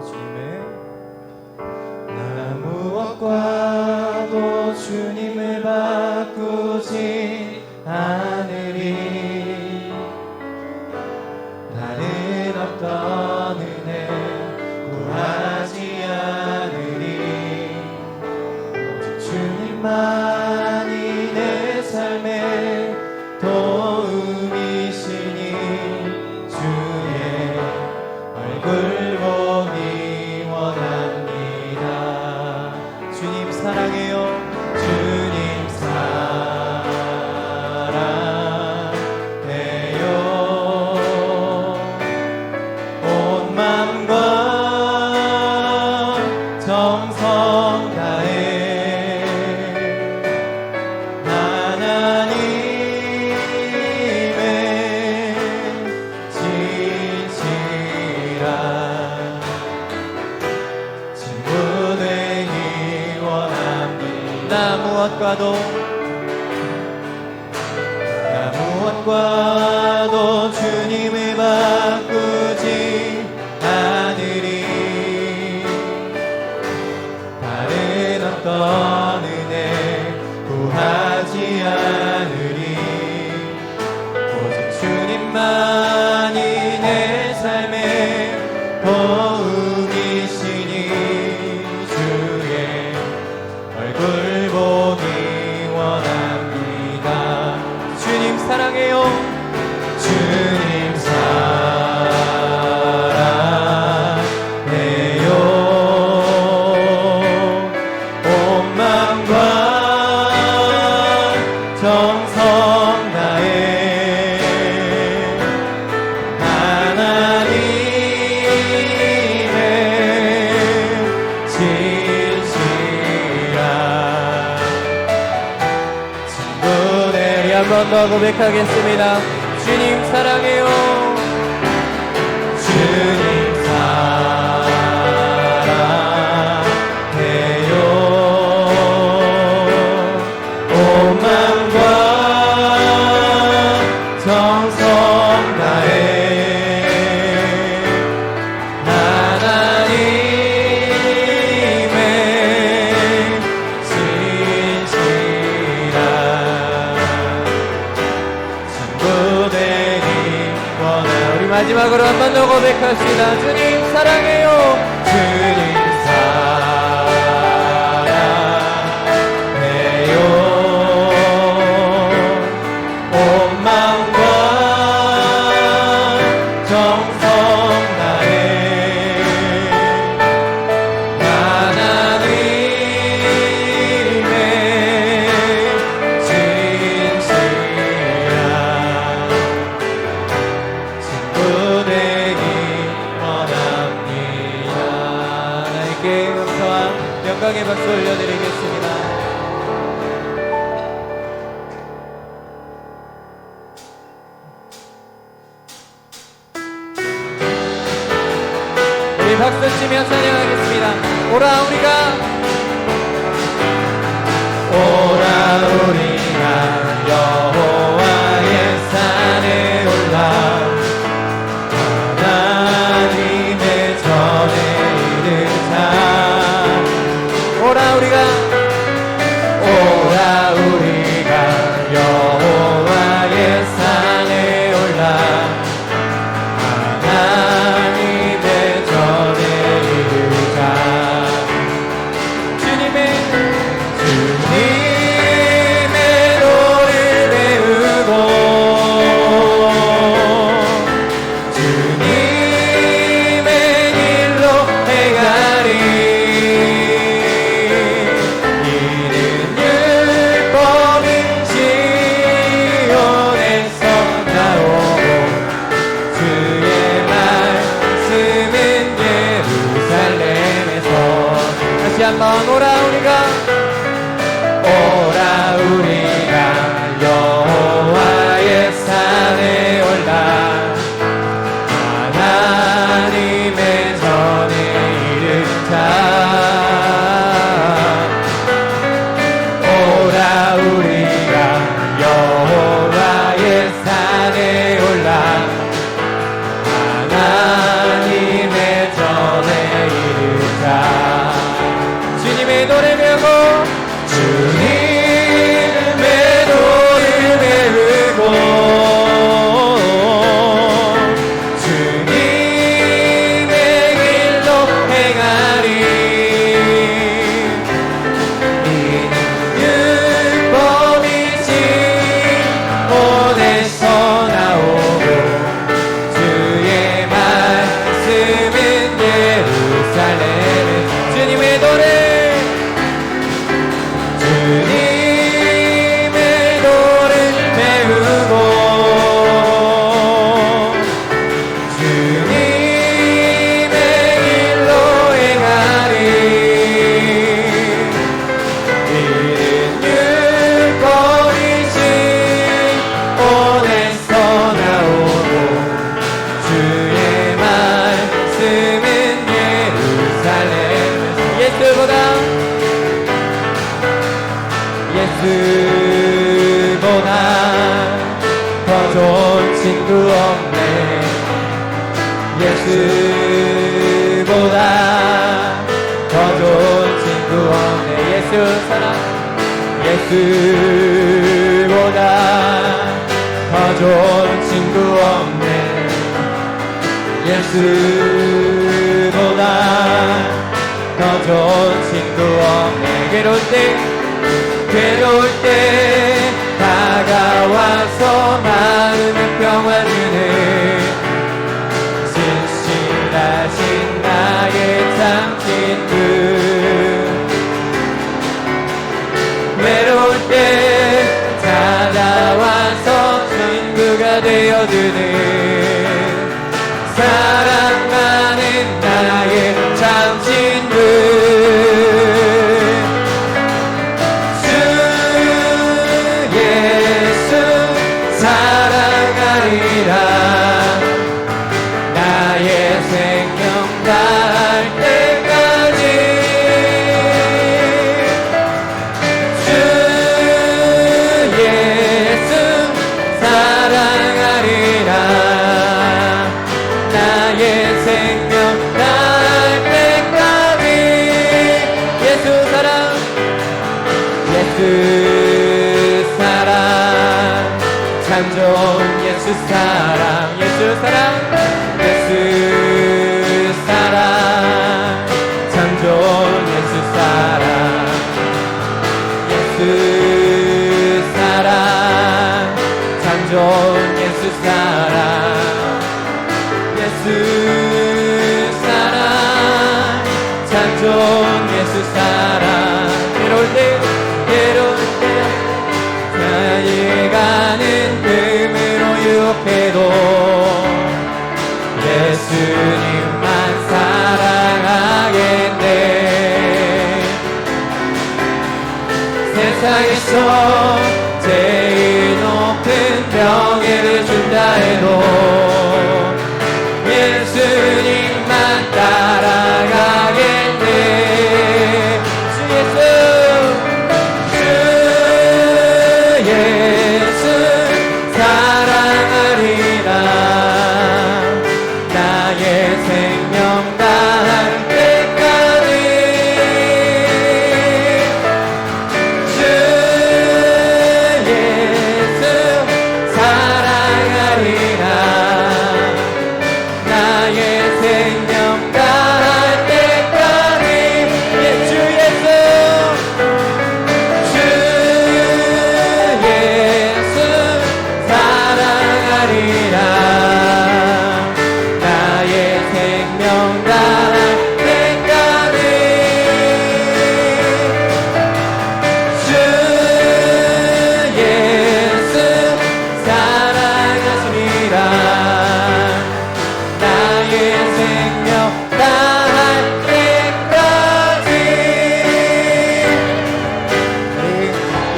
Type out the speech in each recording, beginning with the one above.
주님의 나 무엇과도 주님을 바꾸지 않으리. 다른 어떤 은혜 구하지 않으리. 오직 주님만이 내 삶의 도움이시니 주의 얼굴 보기 원합니다. 주님 사랑해요. 주님 사랑해요. 온 맘과 정성 다해 하나님의 진실한 친구 되기 원합니다. 나 무엇과도 주님을 바꾸지 않으리. 다른 어떤 은혜 구하지 않으리. 오직 주님만이 내 삶의 도움이시니 주의 얼굴 보기 원합니다. 주님 사랑해요. 주님 사랑해요. 온 맘과 정성 다해 하나님의 진실한 친구 되리. 한 번 더 고백하겠습니다. 주님 사랑해요. 주님 사랑해요. 온 맘과 정성 다해 하나님의 진실한 친구 되기 원하. 우리 마지막으로 한 번 더 고백합시다. 주님 사랑해요. 주님 사랑해요. 온 마음과 정성 다해 하나님의 진실한 친구 되기 원합니다. 나에게 감사와 영광의 박수 올려드리겠습니다. 우리 박수 치며 찬양하겠습니다. 오라 우리가 여호와의 산에 올라 하나님의 전에 이르자. 오라 우리가 여호와의 산에 올라 하나님의 전에 이르자. 주님의 노를 배우고 주님의 일로 행하리. 이는 율법이 시온에서 나오고 주의 말씀은 예루살렘에서. 다시 한번 오라 우리가 여호와의 산에 올라 하나님의 전에 이르자. 오라 우리가 여호와의 산에 올라 하나님의 전에 예수보다 예수보다 더 좋은 친구 없네. 예수보다 더 좋은 친구 없네. 예수 사랑 예수보다 더 좋은 친구 없네. 예수보다 더 좋은 친구 없네. 괴로울 때 다가와서 마음의 평화 주네. 신실하신 나의 참 친구. 외로울 때 찾아와서 친구가 되어주네. 사랑하는 나의 참 친구. 주 예수 사랑하리라. 나의 생명 다할 때까지. 주 예수 사랑하리라. 나의 생명 다할 때까지. 예수 사랑 예수 사랑 참 좋은 예수 사랑. 예수 사랑 예수 사랑 참 좋은 예수 사랑. 예수 사랑 참 좋은 예수 사랑. 예수 사랑 참 좋은 예수 사랑. 괴로울 때 가는 틈으로 유혹해도 예수님만 사랑하겠네. 세상에서 제일 높은 명예를 준다 해도 예수님만 따라가겠네. 주 예수 사랑하리라. 나의 생명 다할 때까지. 주 예수 사랑하리라. 나의 생명 다할 때까지. 주 예수 사랑하리라. 나의 생명 다할 때까지. 주 예수 사랑하시리라. 나의 생명 다할 때까지.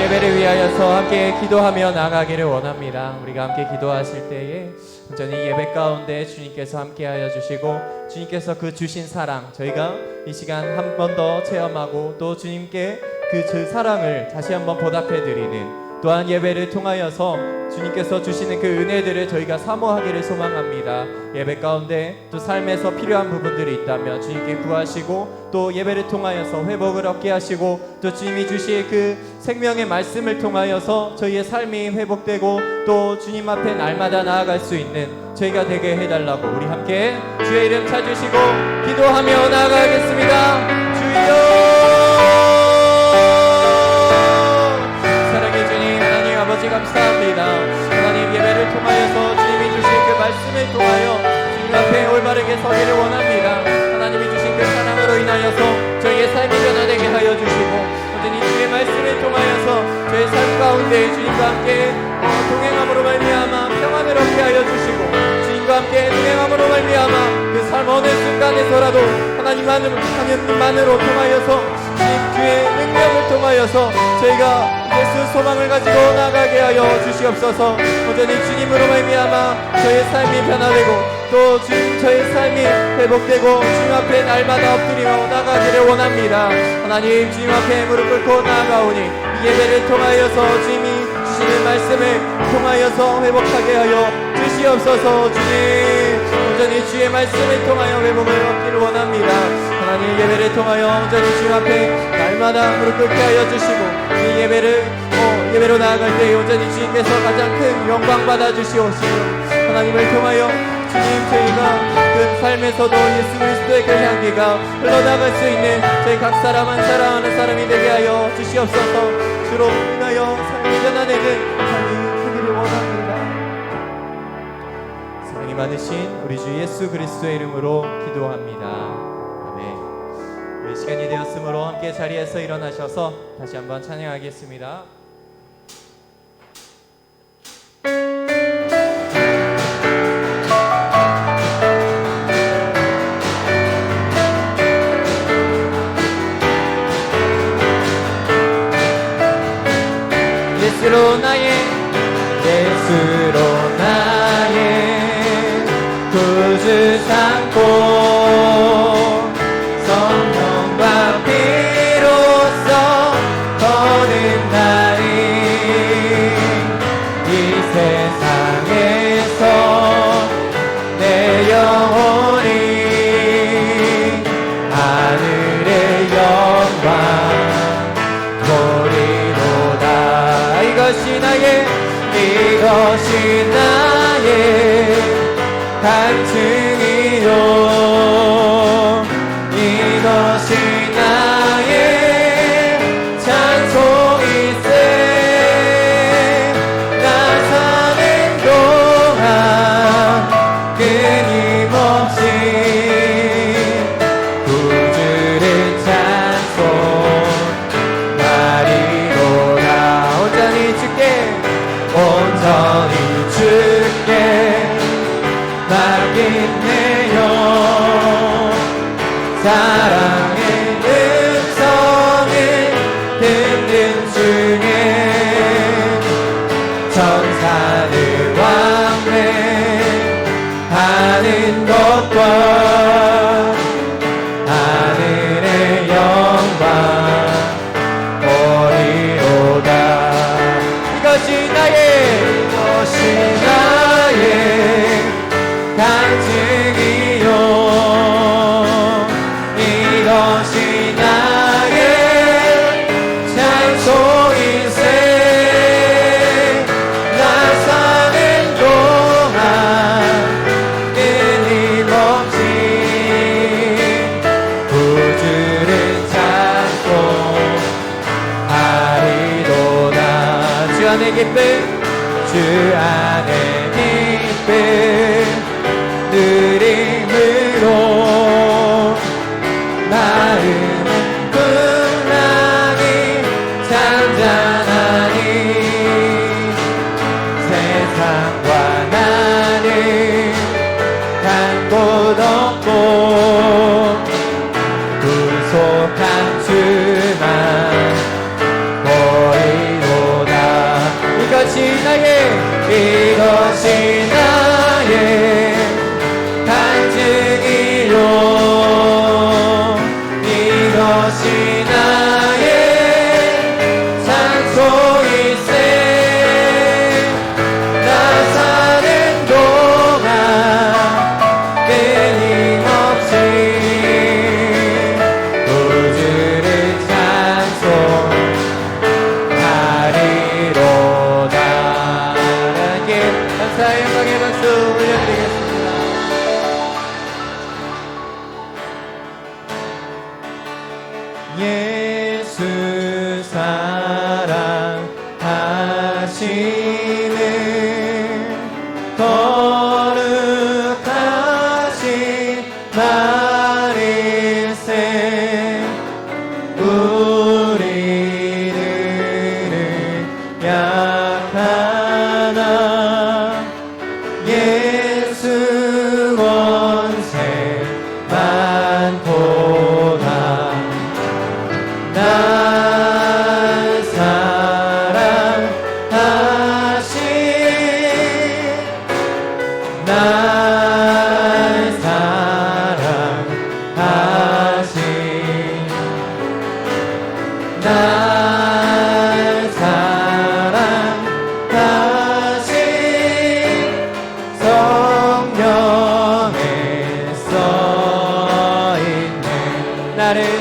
예배를 위하여서 함께 기도하며 나가기를 원합니다. 우리가 함께 기도하실 때에 온전히 예배 가운데 주님께서 함께하여 주시고 주님께서 그 주신 사랑 저희가 이 시간 한 번 더 체험하고 또 주님께 그 사랑을 다시 한번 보답해 드리는 또한 예배를 통하여서 주님께서 주시는 그 은혜들을 저희가 사모하기를 소망합니다. 예배 가운데 또 삶에서 필요한 부분들이 있다면 주님께 구하시고 또 예배를 통하여서 회복을 얻게 하시고 또 주님이 주실 그 생명의 말씀을 통하여서 저희의 삶이 회복되고 또 주님 앞에 날마다 나아갈 수 있는 저희가 되게 해달라고 우리 함께 주의 이름 찾으시고 기도하며 나아가겠습니다. 주여 감사합니다. 하나님 예배를 통하여서 주님이 주신 그 말씀을 통하여 주님 앞에 올바르게 서기를 원합니다. 하나님이 주신 그 사랑으로 인하여서 저희의 삶이 변화되게 하여 주시고 온전히 주의 말씀을 통하여서 저의 삶 가운데 주님과 함께 동행함으로 말미암아 평안을 얻게 하여 주시고 주님과 함께 동행함으로 말미암아 그 삶 어느 순간에서라도 하나님만으로 통하여서 주의 능력을 통하여서 저희가 예수 소망을 가지고 나가게 하여 주시옵소서. 온전히 주님으로 말미암아 저의 삶이 변화되고 또 주님 저의 삶이 회복되고 주님 앞에 날마다 엎드리며 나가기를 원합니다. 하나님 주님 앞에 무릎 꿇고 나아가오니 이 예배를 통하여서 주님이 주시는 말씀을 통하여서 회복하게 하여 주시옵소서. 주님 온전히 주의 말씀을 통하여 회복을 얻기를 원합니다. 하나님 예배를 통하여 온전히 주님 앞에 날마다 무릎 꿇게 하여 주시고 이 예배로 나아갈 때 온전히 주님께서 가장 큰 영광 받아 주시옵시고 하나님을 통하여 주님 저희가 그 삶에서도 예수 그리스도의 그 향기가 흘러나갈 수 있는 저희 각 사람 한 사람 하는 사람이 되게 하여 주시옵소서. 주로 인하여 삶을 변화내는 삶이 되기를 원합니다. 사랑이 많으신 우리 주 예수 그리스도의 이름으로 기도합니다. 아멘. 우리 시간이 되었으므로 함께 자리에서 일어나셔서 다시 한번 찬양하겠습니다. 예수로 나의 구주 삼고 성령과 피로써 거듭나리 이 세상에서 내 영혼이 하늘의 영광 보리로다. 이것이 나의 간증이요 이것이 나의 찬송일세. 나 사는 동안 끊임없이 구주를 찬송하리로다. 온전히 주께 맡긴 내 영 사랑의 음성을 듣는 중에 천사들 왕래하는 것과 하늘의 영광 보리로다. 이것이 나의 간증이요 이것이 나의 찬송일세. 나 사는 동안 끊임없이 구주를 찬송하리로다. 주 안의 기쁨 주 안에 기쁨 누림으로 마음은 풍랑이 잔잔하니 세상과 나는 간 곳 없고 구속한 주만 보이로다. 이것이 나의 간증이요 이것이 나의 찬송일세. 나 사는 동안 끊임없이 구주를 찬송하리로다. 감사의 영광의 박수 올려드리겠습니다. 예수 사랑하시는 거룩하신 마릴세. 우리들은 약하나 예수 원세 많도다. 나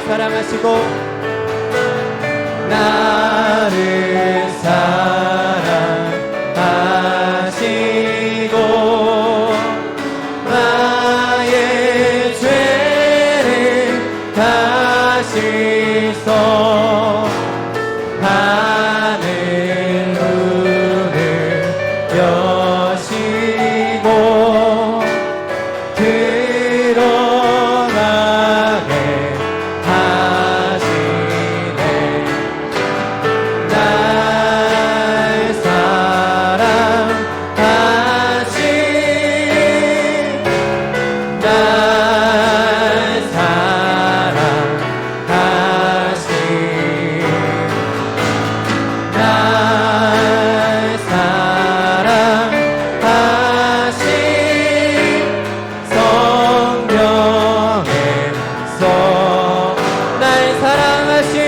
사랑하시고 나를 사랑하시고 나의 죄를 다 씻어 하늘 문을 여시고 들어가게 하시네. 날 사랑하신 날 사랑하신 날 사랑하신 성경에 써 날 사랑하신 날 사랑하신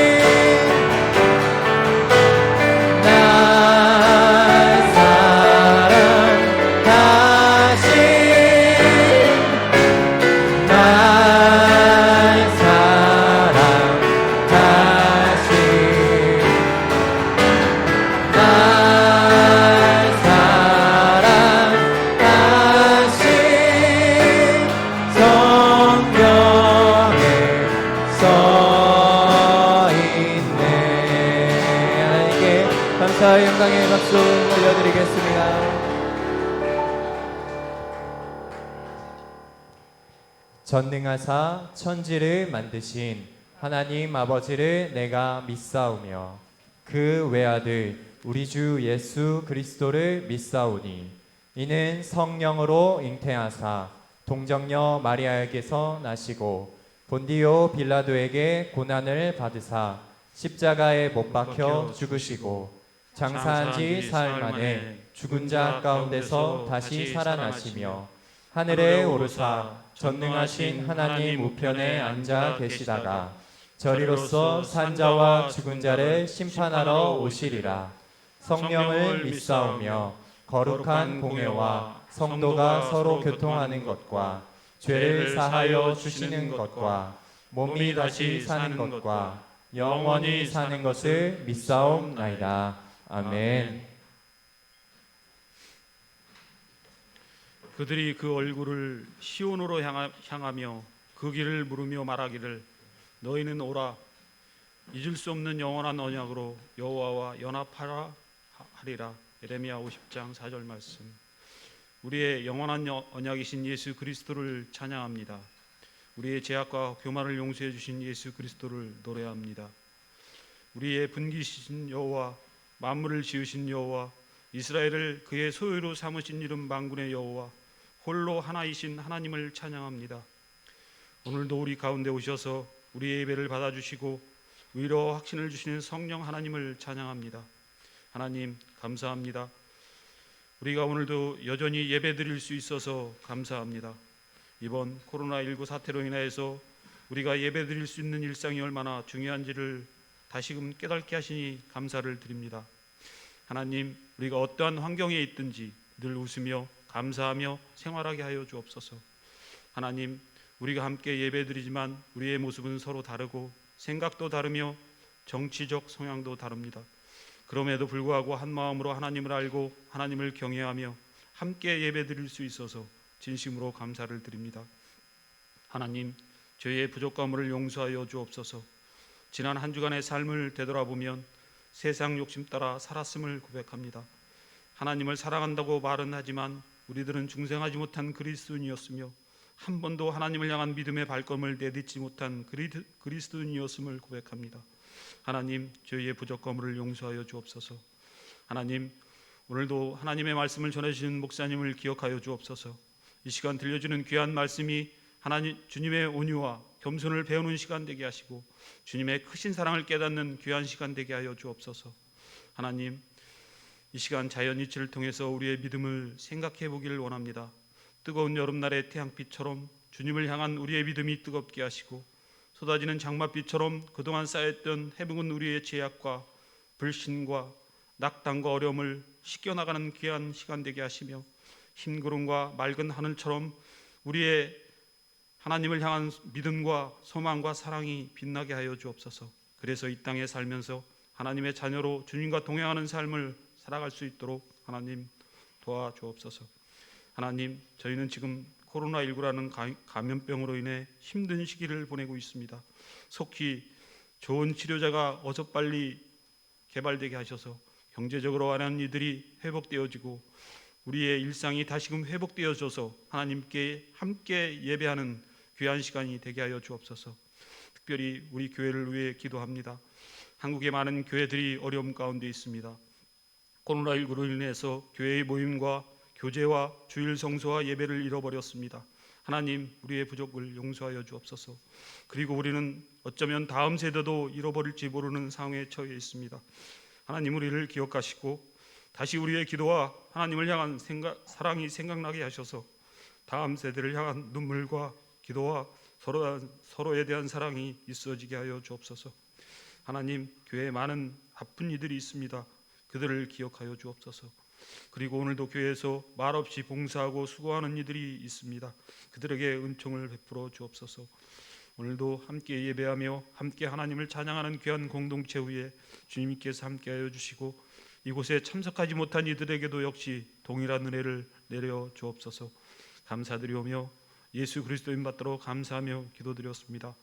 날 사랑하신 날 사랑하신 성경에 써있네. 하나님께 감사와 영광의 박수 올려드리겠습니다. 전능하사 천지를 만드신 하나님 아버지를 내가 믿사오며 그 외아들 우리 주 예수 그리스도를 믿사오니 이는 성령으로 잉태하사 동정녀 마리아에게서 나시고 본디오 빌라도에게 고난을 받으사 십자가에 못 박혀 죽으시고 장사한 지 사흘 만에 죽은 자 가운데서 다시 살아나시며 하늘에 오르사 전능하신 하나님 우편에 앉아 계시다가 저리로서 산자와 죽은 자를 심판하러 오시리라. 성령을 믿사오며 거룩한 공회와 성도가 서로 교통하는 것과 죄를 사하여 주시는 것과 몸이 다시 사는 것과 영원히 사는 것을 믿사옵나이다. 아멘. 그들이 그 얼굴을 시온으로 향하며 그 길을 물으며 말하기를 너희는 오라 잊을 수 없는 영원한 언약으로 여호와와 연합하라 하리라. 예레미야 50장 4절 말씀. 우리의 영원한 언약이신 예수 그리스도를 찬양합니다. 우리의 죄악과 교만을 용서해 주신 예수 그리스도를 노래합니다. 우리의 분기신 여호와, 만물을 지으신 여호와, 이스라엘을 그의 소유로 삼으신 이름 만군의 여호와, 홀로 하나이신 하나님을 찬양합니다. 오늘도 우리 가운데 오셔서 우리의 예배를 받아주시고 위로와 확신을 주시는 성령 하나님을 찬양합니다. 하나님 감사합니다. 우리가 오늘도 여전히 예배 드릴 수 있어서 감사합니다. 이번 코로나19 사태로 인해서 우리가 예배 드릴 수 있는 일상이 얼마나 중요한지를 다시금 깨닫게 하시니 감사를 드립니다. 하나님, 우리가 어떠한 환경에 있든지 늘 웃으며 감사하며 생활하게 하여 주옵소서. 하나님, 우리가 함께 예배드리지만 우리의 모습은 서로 다르고 생각도 다르며 정치적 성향도 다릅니다. 그럼에도 불구하고 한 마음으로 하나님을 알고 하나님을 경외하며 함께 예배드릴 수 있어서 진심으로 감사를 드립니다. 하나님, 저희의 부족함을 용서하여 주옵소서. 지난 한 주간의 삶을 되돌아보면 세상 욕심 따라 살았음을 고백합니다. 하나님을 사랑한다고 말은 하지만 우리들은 중생하지 못한 그리스도인이었으며 한 번도 하나님을 향한 믿음의 발걸음을 내딛지 못한 그리스도인이었음을 고백합니다. 하나님, 저희의 부족함을 용서하여 주옵소서. 하나님, 오늘도 하나님의 말씀을 전해주시는 목사님을 기억하여 주옵소서. 이 시간 들려주는 귀한 말씀이 하나님 주님의 온유와 겸손을 배우는 시간 되게 하시고 주님의 크신 사랑을 깨닫는 귀한 시간 되게 하여 주옵소서. 하나님, 이 시간 자연이치를 통해서 우리의 믿음을 생각해 보기를 원합니다. 뜨거운 여름날의 태양빛처럼 주님을 향한 우리의 믿음이 뜨겁게 하시고 쏟아지는 장맛비처럼 그동안 쌓였던 해묵은 우리의 죄악과 불신과 낙담과 어려움을 씻겨나가는 귀한 시간 되게 하시며 흰 구름과 맑은 하늘처럼 우리의 하나님을 향한 믿음과 소망과 사랑이 빛나게 하여 주옵소서. 그래서 이 땅에 살면서 하나님의 자녀로 주님과 동행하는 삶을 살아갈 수 있도록 하나님 도와주옵소서. 하나님, 저희는 지금 코로나19라는 감염병으로 인해 힘든 시기를 보내고 있습니다. 속히 좋은 치료제가 어서 빨리 개발되게 하셔서 경제적으로 어려운 이들이 회복되어지고 우리의 일상이 다시금 회복되어져서 하나님께 함께 예배하는 귀한 시간이 되게 하여 주옵소서. 특별히 우리 교회를 위해 기도합니다. 한국의 많은 교회들이 어려움 가운데 있습니다. 코로나19로 인해서 교회의 모임과 교제와 주일 성소와 예배를 잃어버렸습니다. 하나님, 우리의 부족을 용서하여 주옵소서. 그리고 우리는 어쩌면 다음 세대도 잃어버릴지 모르는 상황에 처해 있습니다. 하나님, 우리를 기억하시고 다시 우리의 기도와 하나님을 향한 사랑이 생각나게 하셔서 다음 세대를 향한 눈물과 기도와 서로에 대한 사랑이 있어지게 하여 주옵소서. 하나님, 교회에 많은 아픈 이들이 있습니다. 그들을 기억하여 주옵소서. 그리고 오늘도 교회에서 말없이 봉사하고 수고하는 이들이 있습니다. 그들에게 은총을 베풀어 주옵소서. 오늘도 함께 예배하며 함께 하나님을 찬양하는 귀한 공동체 위에 주님께서 함께하여 주시고 이곳에 참석하지 못한 이들에게도 역시 동일한 은혜를 내려 주옵소서. 감사드리오며 예수 그리스도 이름 받들어 감사하며 기도드렸습니다.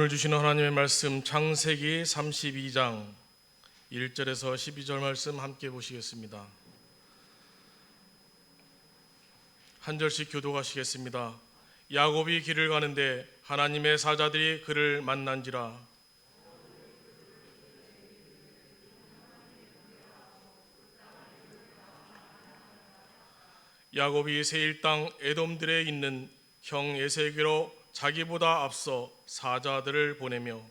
오늘 주시는 하나님의 말씀 창세기 32장 1절에서 12절 말씀 함께 보시겠습니다. 한 절씩 교독하시겠습니다. 야곱이 길을 가는데 하나님의 사자들이 그를 만난지라. 야곱이 세일 땅 에돔들에 있는 형 에세게로 자기보다 앞서 사자들을 보내며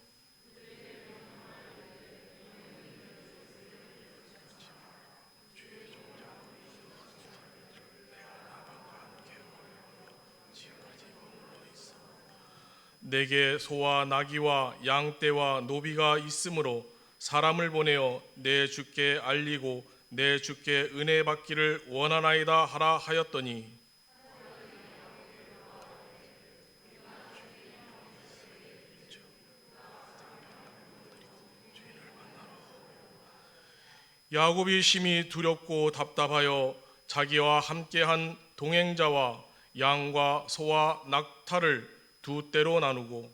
내게 소와 나귀와 양떼와 노비가 있으므로 사람을 보내어 내 주께 알리고 내 주께 은혜 받기를 원하나이다 하라 하였더니 야곱이 심히 두렵고 답답하여 자기와 함께한 동행자와 양과 소와 낙타를 두 떼로 나누고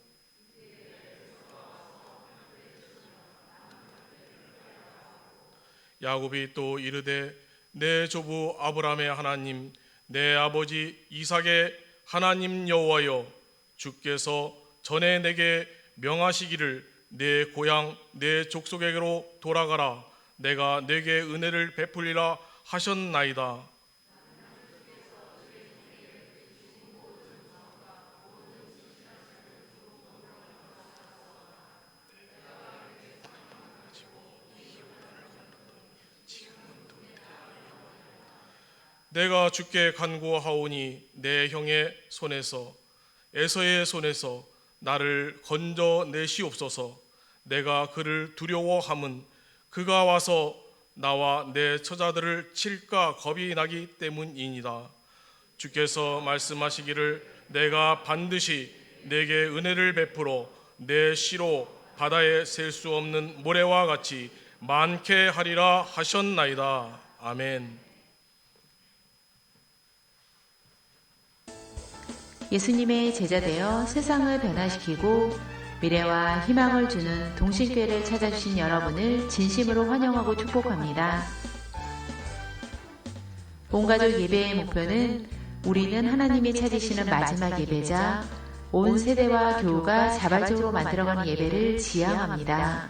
야곱이 또 이르되 내 조부 아브라함의 하나님 내 아버지 이삭의 하나님 여호와여 주께서 전에 내게 명하시기를 내 고향 내 족속에게로 돌아가라 내가 내게 은혜를 베풀리라 하셨나이다. 내가 주께 간구하오니 내 형의 손에서 에서의 손에서 나를 건져 내시옵소서. 내가 그를 두려워함은 그가 와서 나와 내 처자들을 칠까 겁이 나기 때문이니이다. 주께서 말씀하시기를 내가 반드시 내게 은혜를 베풀어 내 시로 바다에 셀 수 없는 모래와 같이 많게 하리라 하셨나이다. 아멘. 예수님의 제자 되어 세상을 변화시키고 미래와 희망을 주는 동신교회를 찾아주신 여러분을 진심으로 환영하고 축복합니다. 본가족 예배의 목표는 우리는 하나님이 찾으시는 마지막 예배자, 온 세대와 교우가 자발적으로 만들어가는 예배를 지향합니다.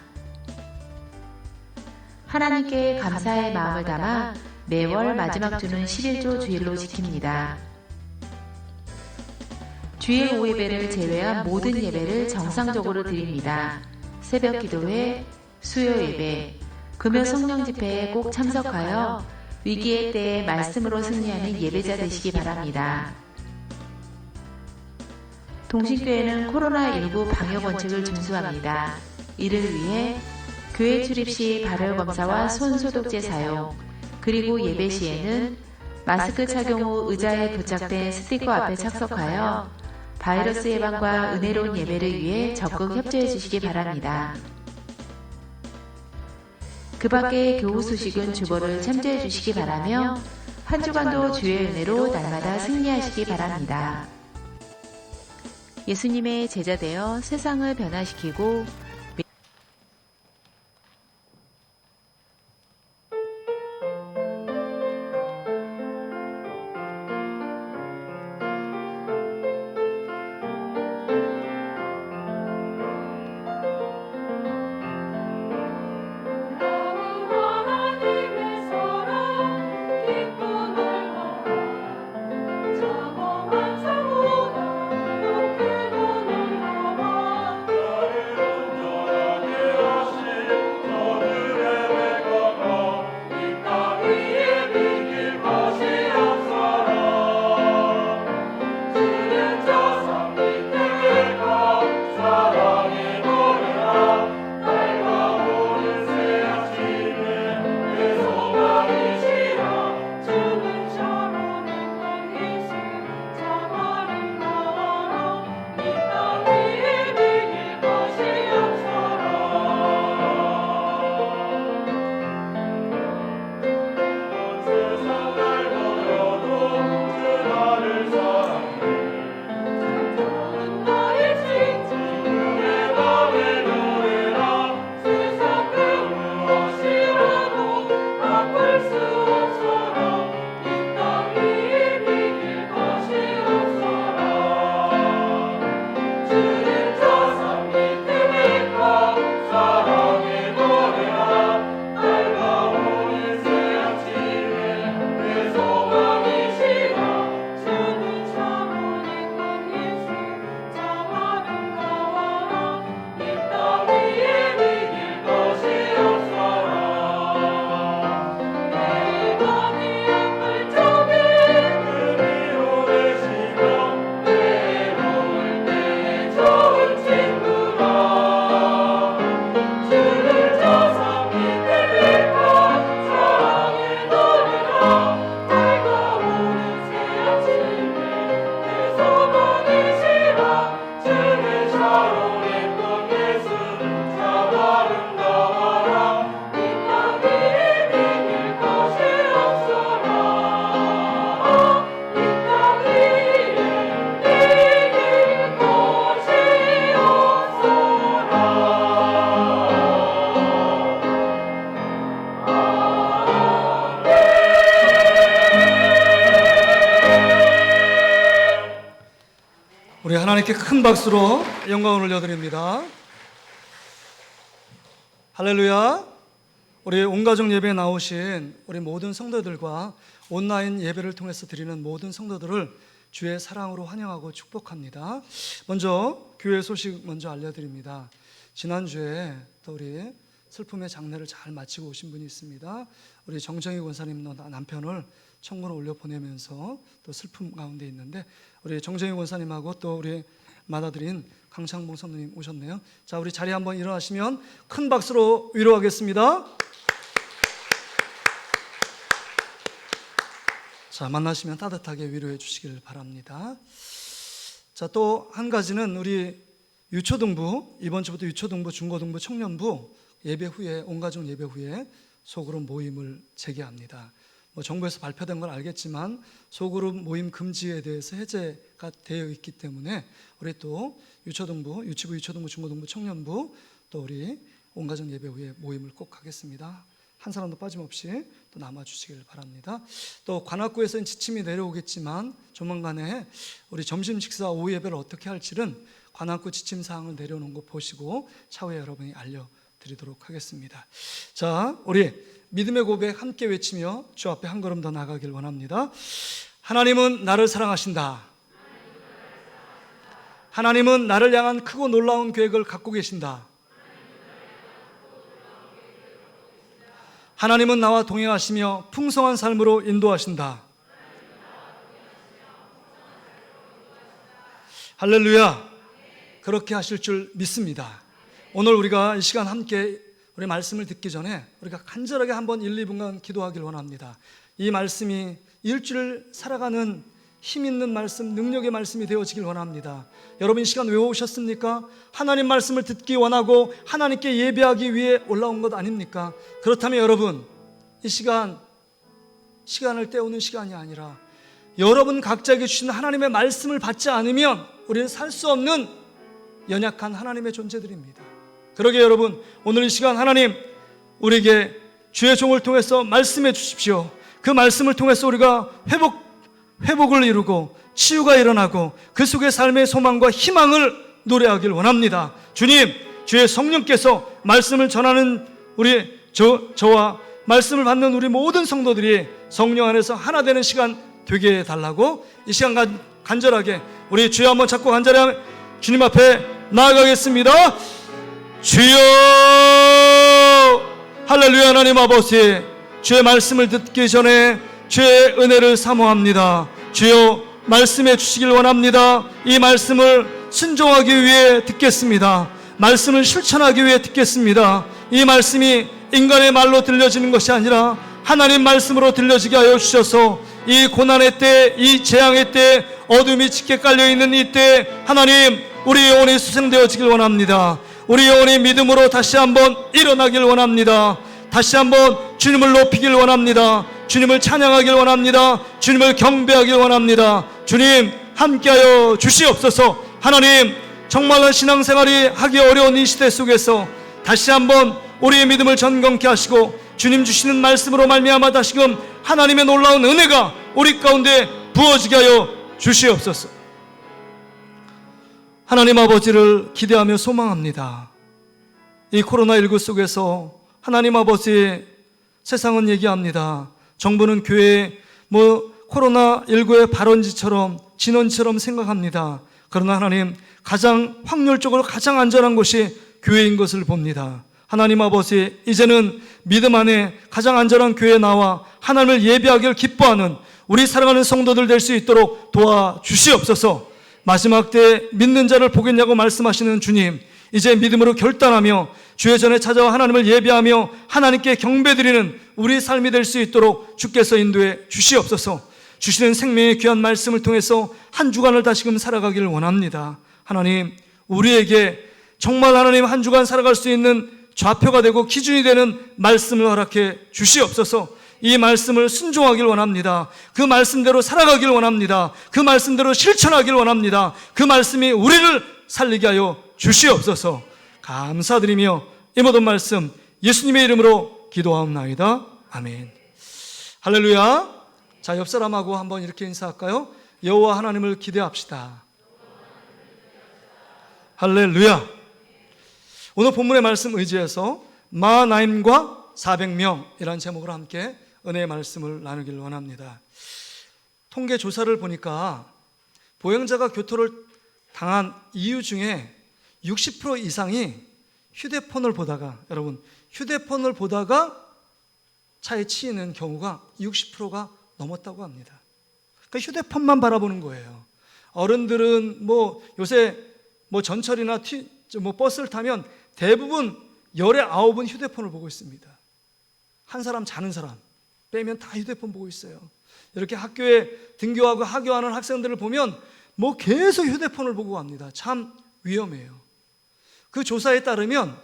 하나님께 감사의 마음을 담아 매월 마지막 주는 11조 주일로 지킵니다. 주일 오예배를 제외한 모든 예배를 정상적으로 드립니다. 새벽 기도회, 수요 예배, 금요 성령 집회에 꼭 참석하여 위기의 때에 말씀으로 승리하는 예배자 되시기 바랍니다. 동신교회는 코로나19 방역 원칙을 준수합니다. 이를 위해 교회 출입 시 발열 검사와 손 소독제 사용, 그리고 예배 시에는 마스크 착용 후 의자에 부착된 스티커 앞에 착석하여 바이러스 예방과 은혜로운 예배를 위해 적극 협조해 주시기 바랍니다. 그 밖에 교우 수식은 주보를 참조해 주시기 바라며 한 주간도 주의 은혜로 날마다 승리하시기 바랍니다. 예수님의 제자 되어 세상을 변화시키고 하나님께 큰 박수로 영광을 올려드립니다. 할렐루야. 우리 온가족 예배에 나오신 우리 모든 성도들과 온라인 예배를 통해서 드리는 모든 성도들을 주의 사랑으로 환영하고 축복합니다. 먼저 교회 소식 먼저 알려드립니다. 지난주에 또 우리 슬픔의 장례를 잘 마치고 오신 분이 있습니다. 우리 정정희 권사님 남편을 천국으로 올려보내면서 또 슬픔 가운데 있는데, 우리 정정희 권사님하고 또 우리 맏아들인 강창봉 선생님 오셨네요. 자, 우리 자리에 한번 일어나시면 큰 박수로 위로하겠습니다. 자, 만나시면 따뜻하게 위로해 주시길 바랍니다. 자, 또 한 가지는 우리 유초등부, 이번 주부터 유초등부, 중고등부, 청년부 예배 후에, 온가족 예배 후에 소그룹 모임을 재개합니다. 정부에서 발표된 걸 알겠지만 소그룹 모임 금지에 대해서 해제가 되어 있기 때문에 우리 또 유초등부, 유치부, 유초등부, 중고등부, 청년부 또 우리 온가족 예배 후에 모임을 꼭 하겠습니다. 한 사람도 빠짐없이 또 남아주시길 바랍니다. 또 관악구에서는 지침이 내려오겠지만 조만간에 우리 점심 식사, 오후 예배를 어떻게 할지는 관악구 지침 사항을 내려오는 거 보시고 차후에 여러분이 알려드리도록 하겠습니다. 자, 우리 믿음의 고백 함께 외치며 주 앞에 한 걸음 더 나가길 원합니다. 하나님은 나를 사랑하신다. 하나님은 나를 향한 크고 놀라운 계획을 갖고 계신다. 하나님은 나와 동행하시며 풍성한 삶으로 인도하신다. 할렐루야. 그렇게 하실 줄 믿습니다. 오늘 우리가 이 시간 함께 우리 말씀을 듣기 전에 우리가 간절하게 한번 1, 2분간 기도하길 원합니다. 이 말씀이 일주일 살아가는 힘 있는 말씀, 능력의 말씀이 되어지길 원합니다. 여러분 이 시간 왜 오셨습니까? 하나님 말씀을 듣기 원하고 하나님께 예배하기 위해 올라온 것 아닙니까? 그렇다면 여러분, 이 시간을 때우는 시간이 아니라 여러분 각자에게 주신 하나님의 말씀을 받지 않으면 우리는 살 수 없는 연약한 하나님의 존재들입니다. 그러게 여러분, 오늘 이 시간 하나님 우리에게 주의 종을 통해서 말씀해 주십시오. 그 말씀을 통해서 우리가 회복을 이루고 치유가 일어나고 그 속에 삶의 소망과 희망을 노래하길 원합니다. 주님, 주의 성령께서 말씀을 전하는 우리 저와 말씀을 받는 우리 모든 성도들이 성령 안에서 하나 되는 시간 되게 해달라고 이 시간 간절하게 우리 주여 한번 잡고 간절히 주님 앞에 나아가겠습니다. 주여, 할렐루야. 하나님 아버지, 주의 말씀을 듣기 전에 주의 은혜를 사모합니다. 주여, 말씀해 주시길 원합니다. 이 말씀을 순종하기 위해 듣겠습니다. 말씀을 실천하기 위해 듣겠습니다. 이 말씀이 인간의 말로 들려지는 것이 아니라 하나님 말씀으로 들려지게 하여 주셔서 이 고난의 때, 이 재앙의 때, 어둠이 짙게 깔려있는 이때 하나님, 우리 영혼이 수생되어지길 원합니다. 우리 영혼이 믿음으로 다시 한번 일어나길 원합니다. 다시 한번 주님을 높이길 원합니다. 주님을 찬양하길 원합니다. 주님을 경배하길 원합니다. 주님, 함께하여 주시옵소서. 하나님, 정말로 신앙생활이 하기 어려운 이 시대 속에서 다시 한번 우리의 믿음을 전검케 하시고 주님 주시는 말씀으로 말미암아 다시금 하나님의 놀라운 은혜가 우리 가운데 부어지게 하여 주시옵소서. 하나님 아버지를 기대하며 소망합니다. 이 코로나19 속에서 하나님 아버지, 세상은 얘기합니다. 정부는 교회 코로나19의 발원지처럼 진원지처럼 생각합니다. 그러나 하나님, 가장 확률적으로 가장 안전한 곳이 교회인 것을 봅니다. 하나님 아버지, 이제는 믿음 안에 가장 안전한 교회에 나와 하나님을 예배하기를 기뻐하는 우리 사랑하는 성도들 될 수 있도록 도와주시옵소서. 마지막 때 믿는 자를 보겠냐고 말씀하시는 주님, 이제 믿음으로 결단하며 주의 전에 찾아와 하나님을 예배하며 하나님께 경배드리는 우리 삶이 될 수 있도록 주께서 인도해 주시옵소서. 주시는 생명의 귀한 말씀을 통해서 한 주간을 다시금 살아가기를 원합니다. 하나님, 우리에게 정말 하나님 한 주간 살아갈 수 있는 좌표가 되고 기준이 되는 말씀을 허락해 주시옵소서. 이 말씀을 순종하길 원합니다. 그 말씀대로 살아가길 원합니다. 그 말씀대로 실천하길 원합니다. 그 말씀이 우리를 살리게 하여 주시옵소서. 감사드리며 이 모든 말씀 예수님의 이름으로 기도하옵나이다. 아멘. 할렐루야. 자, 옆 사람하고 한번 이렇게 인사할까요? 여호와 하나님을 기대합시다. 할렐루야. 오늘 본문의 말씀 의지해서 마하나임과 400명이라는 제목으로 함께 은혜의 말씀을 나누기를 원합니다. 통계 조사를 보니까 보행자가 교토를 당한 이유 중에 60% 이상이 휴대폰을 보다가, 여러분, 휴대폰을 보다가 차에 치이는 경우가 60%가 넘었다고 합니다. 그러니까 휴대폰만 바라보는 거예요. 어른들은 요새 전철이나 버스를 타면 대부분 열의 9은 휴대폰을 보고 있습니다. 한 사람 자는 사람 빼면 다 휴대폰 보고 있어요. 이렇게 학교에 등교하고 하교하는 학생들을 보면 계속 휴대폰을 보고 갑니다. 참 위험해요. 그 조사에 따르면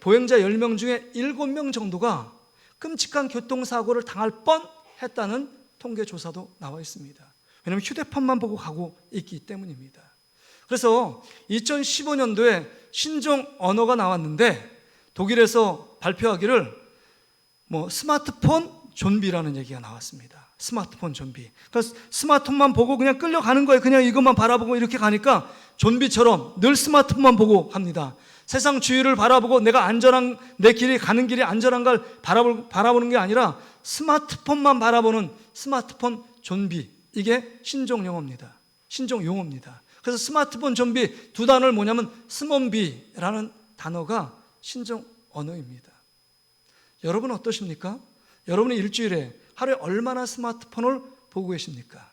보행자 10명 중에 7명 정도가 끔찍한 교통사고를 당할 뻔했다는 통계 조사도 나와 있습니다. 왜냐하면 휴대폰만 보고 가고 있기 때문입니다. 그래서 2015년도에 신종 언어가 나왔는데 독일에서 발표하기를 스마트폰 좀비라는 얘기가 나왔습니다. 스마트폰 좀비. 그러니까 스마트폰만 보고 그냥 끌려가는 거예요. 그냥 이것만 바라보고 이렇게 가니까 좀비처럼 늘 스마트폰만 보고 갑니다. 세상 주위를 바라보고 내 길이 가는 길이 안전한가를 바라보는 게 아니라 스마트폰만 바라보는 스마트폰 좀비. 이게 신종 용어입니다. 그래서 스마트폰 좀비 두 단어를 뭐냐면 스몬비라는 단어가 신종 언어입니다. 여러분 어떠십니까? 여러분이 일주일에 하루에 얼마나 스마트폰을 보고 계십니까?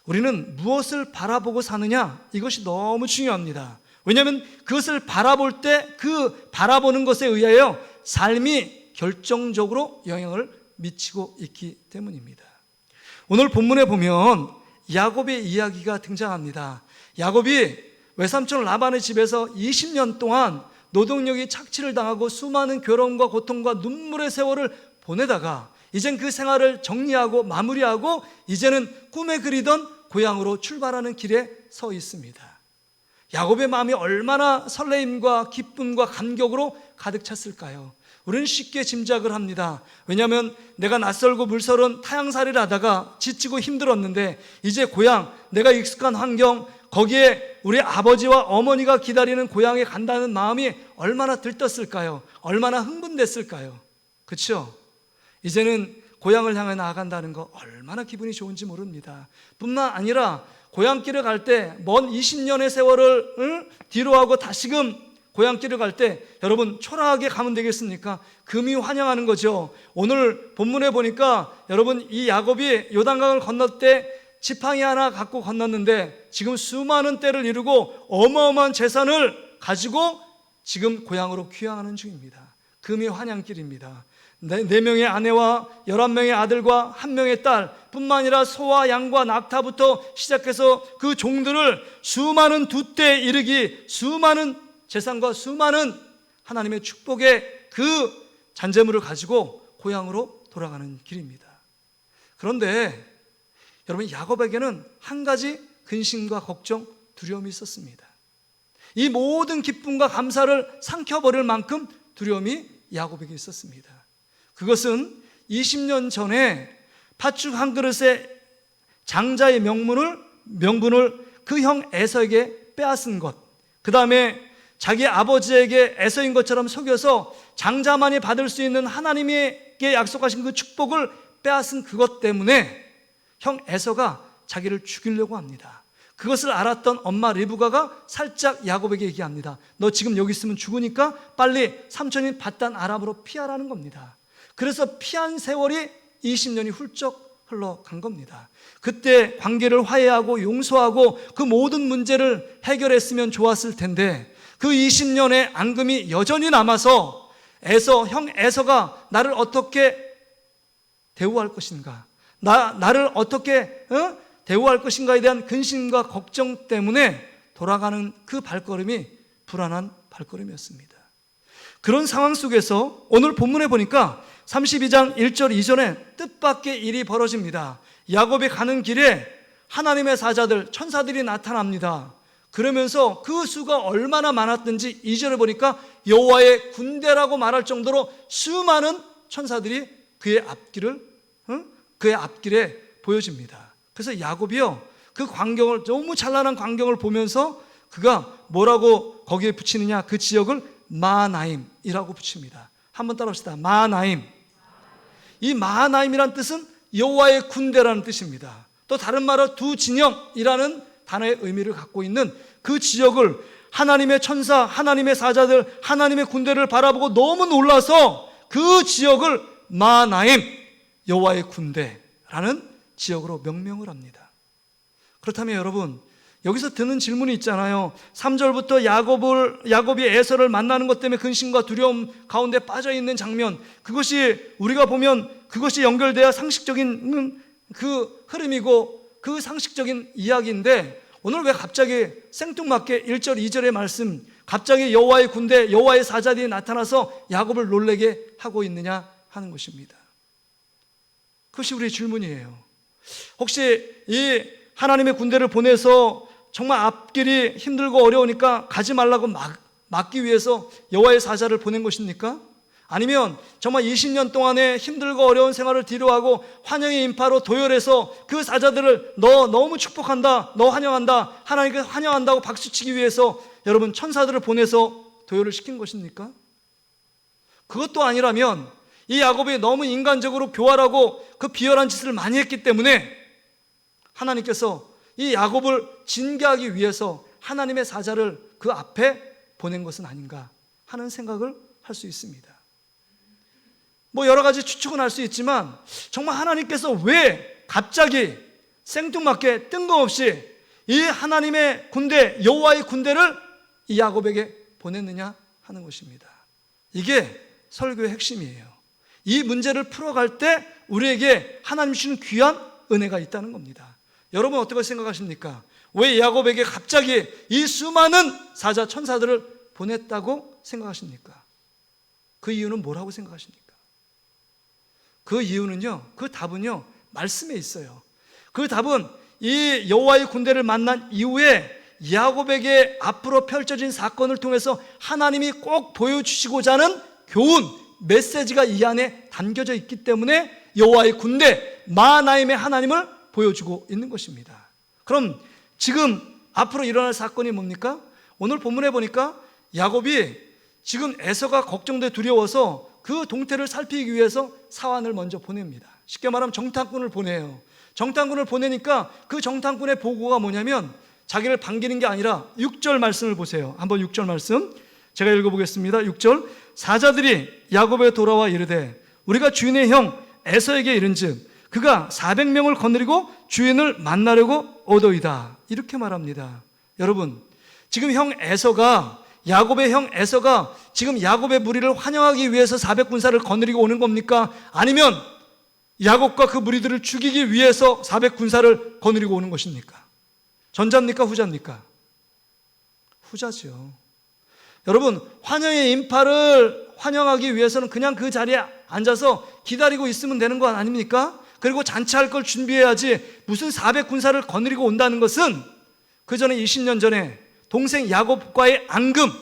우리는 무엇을 바라보고 사느냐, 이것이 너무 중요합니다. 왜냐하면 그것을 바라볼 때 그 바라보는 것에 의하여 삶이 결정적으로 영향을 미치고 있기 때문입니다. 오늘 본문에 보면 야곱의 이야기가 등장합니다. 야곱이 외삼촌 라반의 집에서 20년 동안 노동력이 착취를 당하고 수많은 괴로움과 고통과 눈물의 세월을 보내다가 이젠 그 생활을 정리하고 마무리하고 이제는 꿈에 그리던 고향으로 출발하는 길에 서 있습니다. 야곱의 마음이 얼마나 설레임과 기쁨과 감격으로 가득 찼을까요? 우리는 쉽게 짐작을 합니다. 왜냐하면 내가 낯설고 물서른 타향살이를 하다가 지치고 힘들었는데 이제 고향, 내가 익숙한 환경, 거기에 우리 아버지와 어머니가 기다리는 고향에 간다는 마음이 얼마나 들떴을까요? 얼마나 흥분됐을까요? 그렇죠? 이제는 고향을 향해 나아간다는 거 얼마나 기분이 좋은지 모릅니다. 뿐만 아니라 고향길을 갈 때 먼 20년의 세월을 뒤로하고 다시금 고향길을 갈 때 여러분 초라하게 가면 되겠습니까? 금이 환영하는 거죠. 오늘 본문에 보니까 여러분 이 야곱이 요단강을 건널 때 지팡이 하나 갖고 건넜는데 지금 수많은 때를 이루고 어마어마한 재산을 가지고 지금 고향으로 귀향하는 중입니다. 금이 환향길입니다. 4명의 아내와 11명의 아들과 1명의 딸 뿐만 아니라 소와 양과 낙타부터 시작해서 그 종들을 수많은 두때에 이르기 수많은 재산과 수많은 하나님의 축복의 그 잔재물을 가지고 고향으로 돌아가는 길입니다. 그런데 여러분 야곱에게는 한 가지 근심과 걱정, 두려움이 있었습니다. 이 모든 기쁨과 감사를 삼켜버릴 만큼 두려움이 야곱에게 있었습니다. 그것은 20년 전에 팥죽 한 그릇의 장자의 명분을 그 형 에서에게 빼앗은 것, 그 다음에 자기 아버지에게 에서인 것처럼 속여서 장자만이 받을 수 있는 하나님에게 약속하신 그 축복을 빼앗은 그것 때문에 형 에서가 자기를 죽이려고 합니다. 그것을 알았던 엄마 리브가가 살짝 야곱에게 얘기합니다. 너 지금 여기 있으면 죽으니까 빨리 삼촌인 밧단 아람으로 피하라는 겁니다. 그래서 피한 세월이 20년이 훌쩍 흘러간 겁니다. 그때 관계를 화해하고 용서하고 그 모든 문제를 해결했으면 좋았을 텐데 그 20년의 앙금이 여전히 남아서 형 에서가 나를 어떻게 대우할 것인가, 나를 어떻게 대우할 것인가에 대한 근심과 걱정 때문에 돌아가는 그 발걸음이 불안한 발걸음이었습니다. 그런 상황 속에서 오늘 본문에 보니까 32장 1절 이전에 뜻밖의 일이 벌어집니다. 야곱이 가는 길에 하나님의 사자들, 천사들이 나타납니다. 그러면서 그 수가 얼마나 많았든지 2절에 보니까 여호와의 군대라고 말할 정도로 수많은 천사들이 그의 앞길에 보여집니다. 그래서 야곱이요 그 광경을, 너무 찬란한 광경을 보면서 그가 뭐라고 거기에 붙이느냐? 그 지역을 마하나임이라고 붙입니다. 한번 따라합시다. 마하나임. 이 마하나임이란 뜻은 여호와의 군대라는 뜻입니다. 또 다른 말로 두 진영이라는 단어의 의미를 갖고 있는 그 지역을 하나님의 천사, 하나님의 사자들, 하나님의 군대를 바라보고 너무 놀라서 그 지역을 마하나임, 여호와의 군대라는 지역으로 명명을 합니다. 그렇다면 여러분, 여기서 드는 질문이 있잖아요. 3절부터 야곱이 에서를 만나는 것 때문에 근심과 두려움 가운데 빠져 있는 장면, 그것이 우리가 보면 그것이 연결돼야 상식적인 그 흐름이고 그 상식적인 이야기인데, 오늘 왜 갑자기 생뚱맞게 1절, 2절의 말씀, 갑자기 여호와의 군대, 여호와의 사자들이 나타나서 야곱을 놀라게 하고 있느냐 하는 것입니다. 그것이 우리의 질문이에요. 혹시 이 하나님의 군대를 보내서 정말 앞길이 힘들고 어려우니까 가지 말라고 막기 위해서 여호와의 사자를 보낸 것입니까? 아니면 정말 20년 동안의 힘들고 어려운 생활을 뒤로하고 환영의 인파로 도열해서 그 사자들을 너 너무 축복한다, 너 환영한다, 하나님께 환영한다고 박수치기 위해서 여러분 천사들을 보내서 도열을 시킨 것입니까? 그것도 아니라면 이 야곱이 너무 인간적으로 교활하고 그 비열한 짓을 많이 했기 때문에 하나님께서 이 야곱을 징계하기 위해서 하나님의 사자를 그 앞에 보낸 것은 아닌가 하는 생각을 할 수 있습니다. 뭐 여러 가지 추측은 할 수 있지만 정말 하나님께서 왜 갑자기 생뚱맞게 뜬금없이 이 하나님의 군대, 여호와의 군대를 이 야곱에게 보냈느냐 하는 것입니다. 이게 설교의 핵심이에요. 이 문제를 풀어갈 때 우리에게 하나님 주시는 귀한 은혜가 있다는 겁니다. 여러분 어떻게 생각하십니까? 왜 야곱에게 갑자기 이 수많은 사자 천사들을 보냈다고 생각하십니까? 그 이유는 뭐라고 생각하십니까? 그 이유는요, 그 답은요, 말씀에 있어요. 그 답은 이 여호와의 군대를 만난 이후에 야곱에게 앞으로 펼쳐진 사건을 통해서 하나님이 꼭 보여주시고자 하는 교훈, 메시지가 이 안에 담겨져 있기 때문에 여호와의 군대, 마하나임의 하나님을 보여주고 있는 것입니다. 그럼 지금 앞으로 일어날 사건이 뭡니까? 오늘 본문에 보니까 야곱이 지금 에서가 걱정돼 두려워서 그 동태를 살피기 위해서 사환을 먼저 보냅니다. 쉽게 말하면 정탐꾼을 보내요. 정탐꾼을 보내니까 그 정탐꾼의 보고가 뭐냐면 자기를 반기는 게 아니라 6절 말씀을 보세요. 한번 6절 말씀 제가 읽어보겠습니다. 6절, 사자들이 야곱에 돌아와 이르되 우리가 주인의 형 에서에게 이른즉 그가 400명을 거느리고 주인을 만나려고 오더이다. 이렇게 말합니다. 여러분, 지금 야곱의 형 에서가 지금 야곱의 무리를 환영하기 위해서 400군사를 거느리고 오는 겁니까? 아니면 야곱과 그 무리들을 죽이기 위해서 400군사를 거느리고 오는 것입니까? 전자입니까? 후자입니까? 후자죠. 여러분, 환영의 인파를 환영하기 위해서는 그냥 그 자리에 앉아서 기다리고 있으면 되는 거 아닙니까? 그리고 잔치할 걸 준비해야지 무슨 400군사를 거느리고 온다는 것은 그 전에 20년 전에 동생 야곱과의 앙금,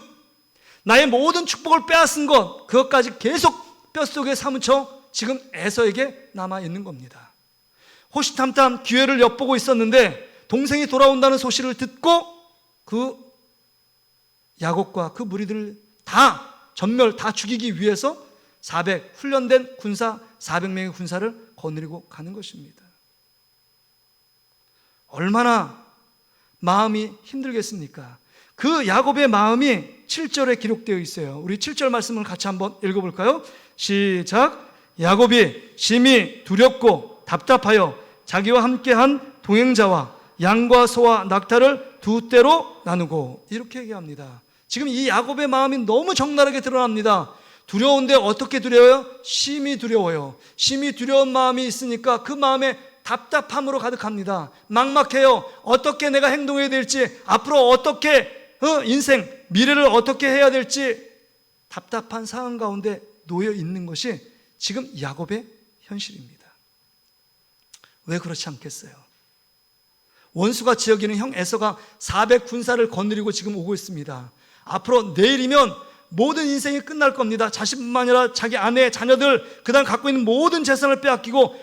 나의 모든 축복을 빼앗은 것, 그것까지 계속 뼛속에 사무쳐 지금 에서에게 남아있는 겁니다. 호시탐탐 기회를 엿보고 있었는데 동생이 돌아온다는 소식을 듣고 그 야곱과 그 무리들을 다 죽이기 위해서 훈련된 군사 400명의 군사를 거느리고 가는 것입니다. 얼마나 마음이 힘들겠습니까? 그 야곱의 마음이 7절에 기록되어 있어요. 우리 7절 말씀을 같이 한번 읽어볼까요? 시작. 야곱이 심히 두렵고 답답하여 자기와 함께한 동행자와 양과 소와 낙타를 두 떼로 나누고, 이렇게 얘기합니다. 지금 이 야곱의 마음이 너무 적나라하게 드러납니다. 두려운데 어떻게 두려워요? 심히 두려워요. 심히 두려운 마음이 있으니까 그 마음에 답답함으로 가득합니다. 막막해요. 어떻게 내가 행동해야 될지, 앞으로 어떻게 인생, 미래를 어떻게 해야 될지 답답한 상황 가운데 놓여 있는 것이 지금 야곱의 현실입니다. 왜 그렇지 않겠어요? 원수가 지어기는 형 에서가 400군사를 거느리고 지금 오고 있습니다. 앞으로 내일이면 모든 인생이 끝날 겁니다. 자신뿐만 아니라 자기 아내, 자녀들, 그다음 갖고 있는 모든 재산을 빼앗기고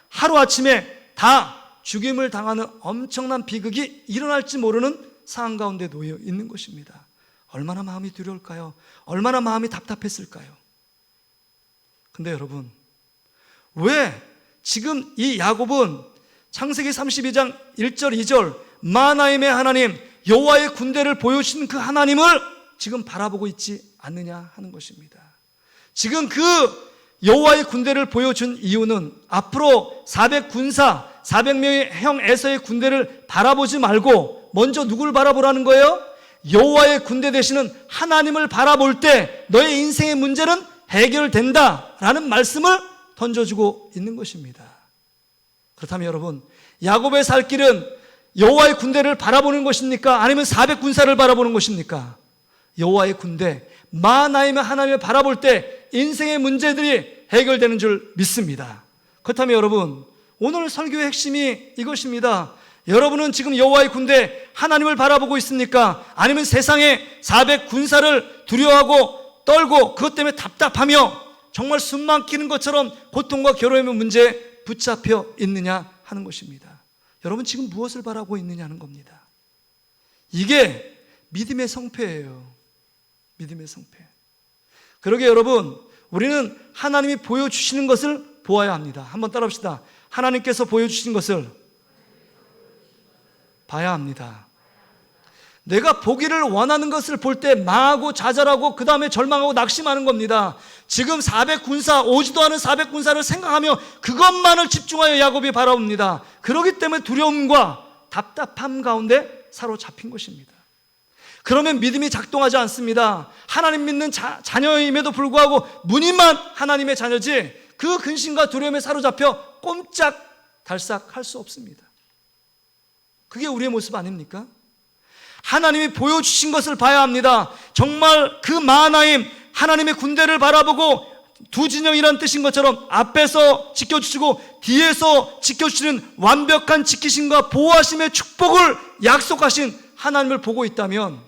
하루아침에 다 죽임을 당하는 엄청난 비극이 일어날지 모르는 상황 가운데 놓여 있는 것입니다. 얼마나 마음이 두려울까요? 얼마나 마음이 답답했을까요? 근데 여러분, 왜 지금 이 야곱은 창세기 32장 1절 2절 마하나임의 하나님 여호와의 군대를 보여주신 그 하나님을 지금 바라보고 있지 않느냐 하는 것입니다. 지금 그 여호와의 군대를 보여준 이유는 앞으로 400명의 형 에서의 군대를 바라보지 말고 먼저 누구를 바라보라는 거예요? 여호와의 군대 되시는 하나님을 바라볼 때 너의 인생의 문제는 해결된다라는 말씀을 던져주고 있는 것입니다. 그렇다면 여러분, 야곱의 살 길은 여호와의 군대를 바라보는 것입니까? 아니면 400군사를 바라보는 것입니까? 여호와의 군대, 마하나임의 하나님을 바라볼 때 인생의 문제들이 해결되는 줄 믿습니다. 그렇다면 여러분, 오늘 설교의 핵심이 이것입니다. 여러분은 지금 여호와의 군대 하나님을 바라보고 있습니까? 아니면 세상의 400군사를 두려워하고 떨고 그것 때문에 답답하며 정말 숨 막히는 것처럼 고통과 괴로움의 문제에 붙잡혀 있느냐 하는 것입니다. 여러분 지금 무엇을 바라고 있느냐는 겁니다. 이게 믿음의 성패예요. 믿음의 성패. 그러게 여러분, 우리는 하나님이 보여주시는 것을 보아야 합니다. 한번 따라합시다. 하나님께서 보여주신 것을 봐야 합니다. 내가 보기를 원하는 것을 볼 때 망하고 좌절하고 그 다음에 절망하고 낙심하는 겁니다. 지금 400군사, 오지도 않은 400군사를 생각하며 그것만을 집중하여 야곱이 바라봅니다. 그렇기 때문에 두려움과 답답함 가운데 사로잡힌 것입니다. 그러면 믿음이 작동하지 않습니다. 하나님 믿는 자녀임에도 불구하고 무늬만 하나님의 자녀지 그 근심과 두려움에 사로잡혀 꼼짝달싹 할 수 없습니다. 그게 우리의 모습 아닙니까? 하나님이 보여주신 것을 봐야 합니다. 정말 그 마하나임 하나님의 군대를 바라보고 두 진영이란 뜻인 것처럼 앞에서 지켜주시고 뒤에서 지켜주시는 완벽한 지키심과 보호하심의 축복을 약속하신 하나님을 보고 있다면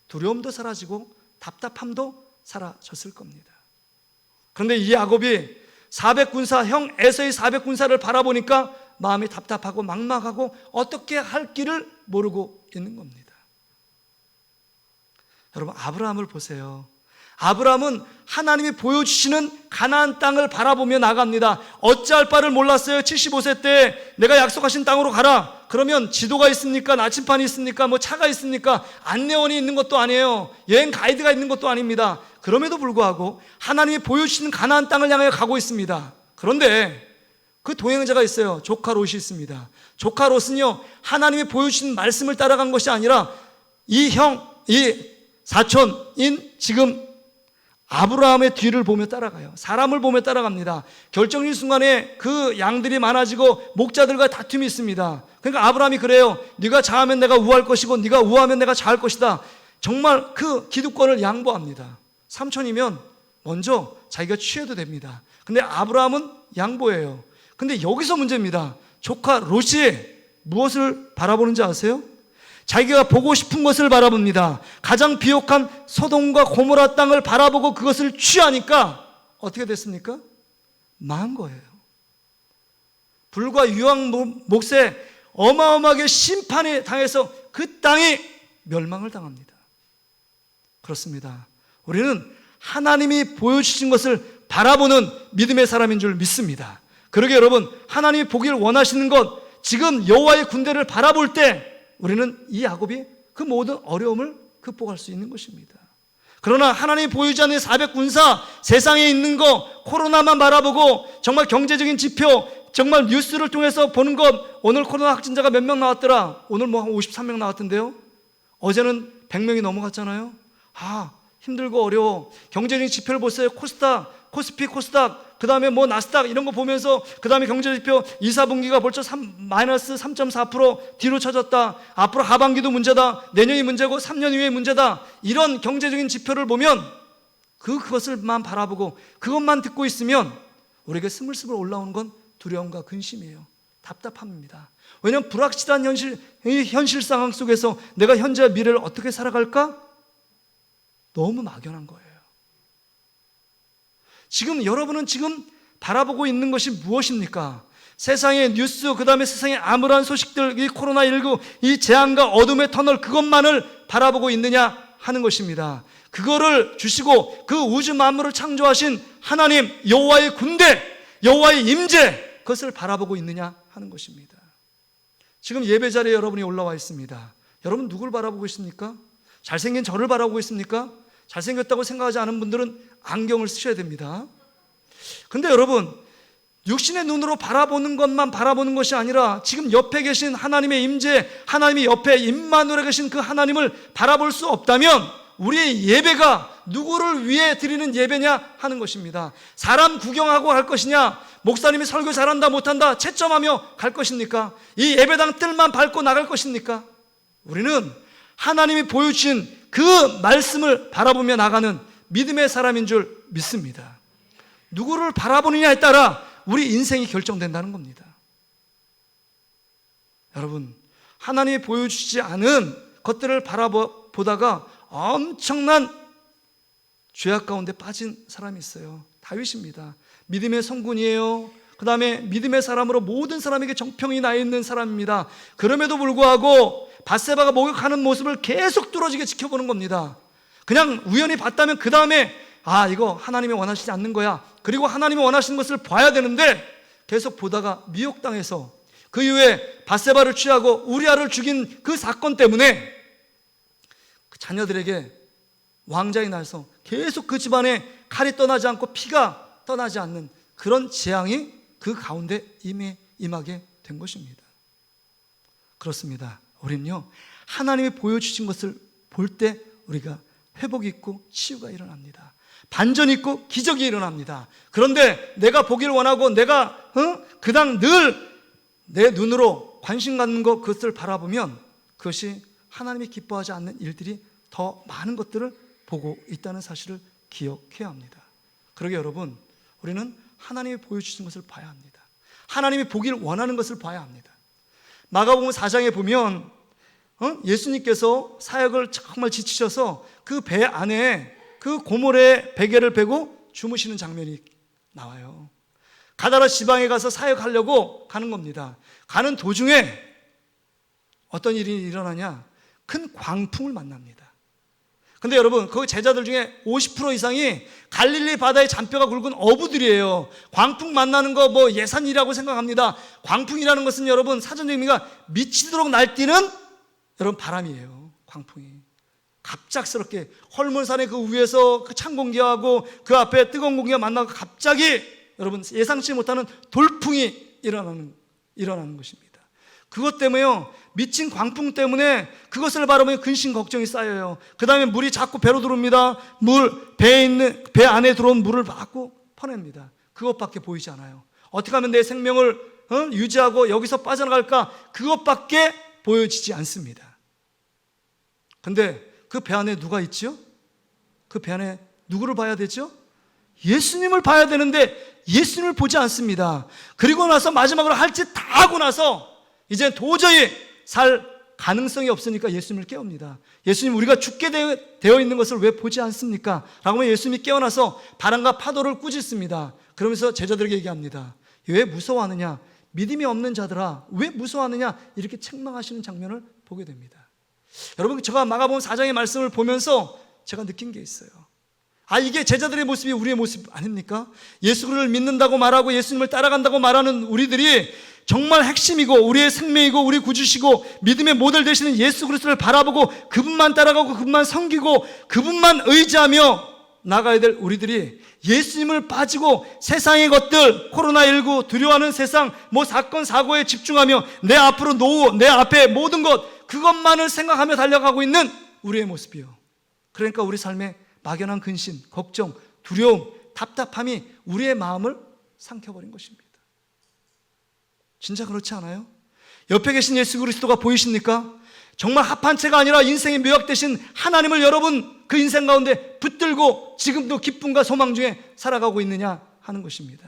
두려움도 사라지고 답답함도 사라졌을 겁니다. 그런데 이 야곱이 400군사, 형 에서의 400군사를 바라보니까 마음이 답답하고 막막하고 어떻게 할 길을 모르고 있는 겁니다. 여러분, 아브라함을 보세요. 아브라함은 하나님이 보여주시는 가나안 땅을 바라보며 나갑니다. 어찌할 바를 몰랐어요. 75세 때 내가 약속하신 땅으로 가라. 그러면 지도가 있습니까? 나침판이 있습니까? 뭐 차가 있습니까? 안내원이 있는 것도 아니에요. 여행 가이드가 있는 것도 아닙니다. 그럼에도 불구하고 하나님이 보여주시는 가나안 땅을 향해 가고 있습니다. 그런데 그 동행자가 있어요. 조카 롯이 있습니다. 조카 롯은요, 하나님이 보여주신 말씀을 따라간 것이 아니라 이 사촌인 지금 아브라함의 뒤를 보며 따라가요. 사람을 보며 따라갑니다. 결정적인 순간에 그 양들이 많아지고 목자들과 다툼이 있습니다. 그러니까 아브라함이 그래요. 네가 좌하면 내가 우할 것이고 네가 우하면 내가 좌할 것이다. 정말 그 기득권을 양보합니다. 삼촌이면 먼저 자기가 취해도 됩니다. 근데 아브라함은 양보해요. 근데 여기서 문제입니다. 조카 롯이 무엇을 바라보는지 아세요? 자기가 보고 싶은 것을 바라봅니다. 가장 비옥한 소돔과 고모라 땅을 바라보고 그것을 취하니까 어떻게 됐습니까? 망한 거예요. 불과 유황 몫에 어마어마하게 심판이 당해서 그 땅이 멸망을 당합니다. 그렇습니다. 우리는 하나님이 보여주신 것을 바라보는 믿음의 사람인 줄 믿습니다. 그러게 여러분, 하나님이 보기를 원하시는 것, 지금 여호와의 군대를 바라볼 때 우리는 이 야곱이 그 모든 어려움을 극복할 수 있는 것입니다. 그러나 하나님이 보여주지 않는 400군사, 세상에 있는 거 코로나만 바라보고 정말 경제적인 지표, 정말 뉴스를 통해서 보는 것, 오늘 코로나 확진자가 몇 명 나왔더라? 오늘 뭐 한 53명 나왔던데요? 어제는 100명이 넘어갔잖아요. 힘들고 어려워. 경제적인 지표를 보세요. 코스닥, 코스피, 코스닥, 그 다음에 뭐 나스닥 이런 거 보면서 그 다음에 경제지표 2, 4분기가 벌써 마이너스 3.4% 뒤로 쳐졌다. 앞으로 하반기도 문제다. 내년이 문제고 3년 후에 문제다. 이런 경제적인 지표를 보면 그것을만 바라보고 그것만 듣고 있으면 우리에게 스물스물 올라오는 건 두려움과 근심이에요. 답답함입니다. 왜냐하면 불확실한 현실 상황 속에서 내가 현재와 미래를 어떻게 살아갈까? 너무 막연한 거예요. 지금 여러분은 지금 바라보고 있는 것이 무엇입니까? 세상의 뉴스, 그 다음에 세상의 암울한 소식들, 이 코로나19, 이 재앙과 어둠의 터널, 그것만을 바라보고 있느냐 하는 것입니다. 그거를 주시고 그 우주 만물을 창조하신 하나님, 여호와의 군대, 여호와의 임재, 그것을 바라보고 있느냐 하는 것입니다. 지금 예배 자리에 여러분이 올라와 있습니다. 여러분 누굴 바라보고 있습니까? 잘생긴 저를 바라보고 있습니까? 잘생겼다고 생각하지 않은 분들은 안경을 쓰셔야 됩니다. 근데 여러분, 육신의 눈으로 바라보는 것만 바라보는 것이 아니라 지금 옆에 계신 하나님의 임재, 하나님이 옆에 임마누엘에 계신 그 하나님을 바라볼 수 없다면 우리의 예배가 누구를 위해 드리는 예배냐 하는 것입니다. 사람 구경하고 갈 것이냐, 목사님이 설교 잘한다 못한다 채점하며 갈 것입니까? 이 예배당 뜰만 밟고 나갈 것입니까? 우리는 하나님이 보여주신 그 말씀을 바라보며 나가는 믿음의 사람인 줄 믿습니다. 누구를 바라보느냐에 따라 우리 인생이 결정된다는 겁니다. 여러분, 하나님이 보여주지 않은 것들을 바라보다가 엄청난 죄악 가운데 빠진 사람이 있어요. 다윗입니다. 믿음의 성군이에요. 그 다음에 믿음의 사람으로 모든 사람에게 정평이 나 있는 사람입니다. 그럼에도 불구하고 밧세바가 목욕하는 모습을 계속 뚫어지게 지켜보는 겁니다. 그냥 우연히 봤다면 그 다음에 이거 하나님이 원하시지 않는 거야. 그리고 하나님이 원하시는 것을 봐야 되는데 계속 보다가 미혹당해서 그 이후에 밧세바를 취하고 우리아를 죽인 그 사건 때문에 그 자녀들에게 왕자에 나서 계속 그 집안에 칼이 떠나지 않고 피가 떠나지 않는 그런 재앙이 그 가운데 임하게 된 것입니다. 그렇습니다. 우리는요, 하나님이 보여주신 것을 볼 때 우리가 회복이 있고 치유가 일어납니다. 반전이 있고 기적이 일어납니다. 그런데 내가 보기를 원하고 내가 그당 늘 내 눈으로 관심 갖는 것, 그것을 바라보면 그것이 하나님이 기뻐하지 않는 일들이 더 많은 것들을 보고 있다는 사실을 기억해야 합니다. 그러게 여러분, 우리는 하나님이 보여주신 것을 봐야 합니다. 하나님이 보기를 원하는 것을 봐야 합니다. 마가복음 4장에 보면 예수님께서 사역을 정말 지치셔서 그 배 안에 그 고모래 베개를 베고 주무시는 장면이 나와요. 가다라 지방에 가서 사역하려고 가는 겁니다. 가는 도중에 어떤 일이 일어나냐? 큰 광풍을 만납니다. 근데 여러분, 그 제자들 중에 50% 이상이 갈릴리 바다에 잔뼈가 굵은 어부들이에요. 광풍 만나는 거 뭐 예산이라고 생각합니다. 광풍이라는 것은 여러분, 사전 의미가 미치도록 날뛰는 여러분 바람이에요. 광풍이 갑작스럽게 헐몬산의 그 위에서 그 찬 공기하고 그 앞에 뜨거운 공기가 만나고 갑자기 여러분 예상치 못하는 돌풍이 일어나는 것입니다. 그것 때문에요, 미친 광풍 때문에 그것을 바라보면 근심 걱정이 쌓여요. 그 다음에 물이 자꾸 배로 들어옵니다. 배 안에 들어온 물을 자꾸 퍼냅니다. 그것밖에 보이지 않아요. 어떻게 하면 내 생명을 유지하고 여기서 빠져나갈까? 그것밖에 보여지지 않습니다. 근데 그 배 안에 누가 있죠? 그 배 안에 누구를 봐야 되죠? 예수님을 봐야 되는데 예수님을 보지 않습니다. 그리고 나서 마지막으로 할 짓 다 하고 나서 이제 도저히 살 가능성이 없으니까 예수님을 깨웁니다. 예수님, 우리가 죽게 되어 있는 것을 왜 보지 않습니까? 라고 하면 예수님이 깨어나서 바람과 파도를 꾸짖습니다. 그러면서 제자들에게 얘기합니다. 왜 무서워하느냐? 믿음이 없는 자들아, 왜 무서워하느냐? 이렇게 책망하시는 장면을 보게 됩니다. 여러분, 제가 마가복음 4장의 말씀을 보면서 제가 느낀 게 있어요. 이게 제자들의 모습이 우리의 모습 아닙니까? 예수를 믿는다고 말하고 예수님을 따라간다고 말하는 우리들이 정말 핵심이고 우리의 생명이고 우리 구주시고 믿음의 모델 되시는 예수 그리스도를 바라보고 그분만 따라가고 그분만 섬기고 그분만 의지하며 나가야 될 우리들이 예수님을 빠지고 세상의 것들, 코로나19 두려워하는 세상, 사건 사고에 집중하며 내 앞으로 노후, 내 앞에 모든 것, 그것만을 생각하며 달려가고 있는 우리의 모습이요. 그러니까 우리 삶에 막연한 근심, 걱정, 두려움, 답답함이 우리의 마음을 삼켜버린 것입니다. 진짜 그렇지 않아요? 옆에 계신 예수 그리스도가 보이십니까? 정말 합한 채가 아니라 인생의 묘약 되신 하나님을 여러분 그 인생 가운데 붙들고 지금도 기쁨과 소망 중에 살아가고 있느냐 하는 것입니다.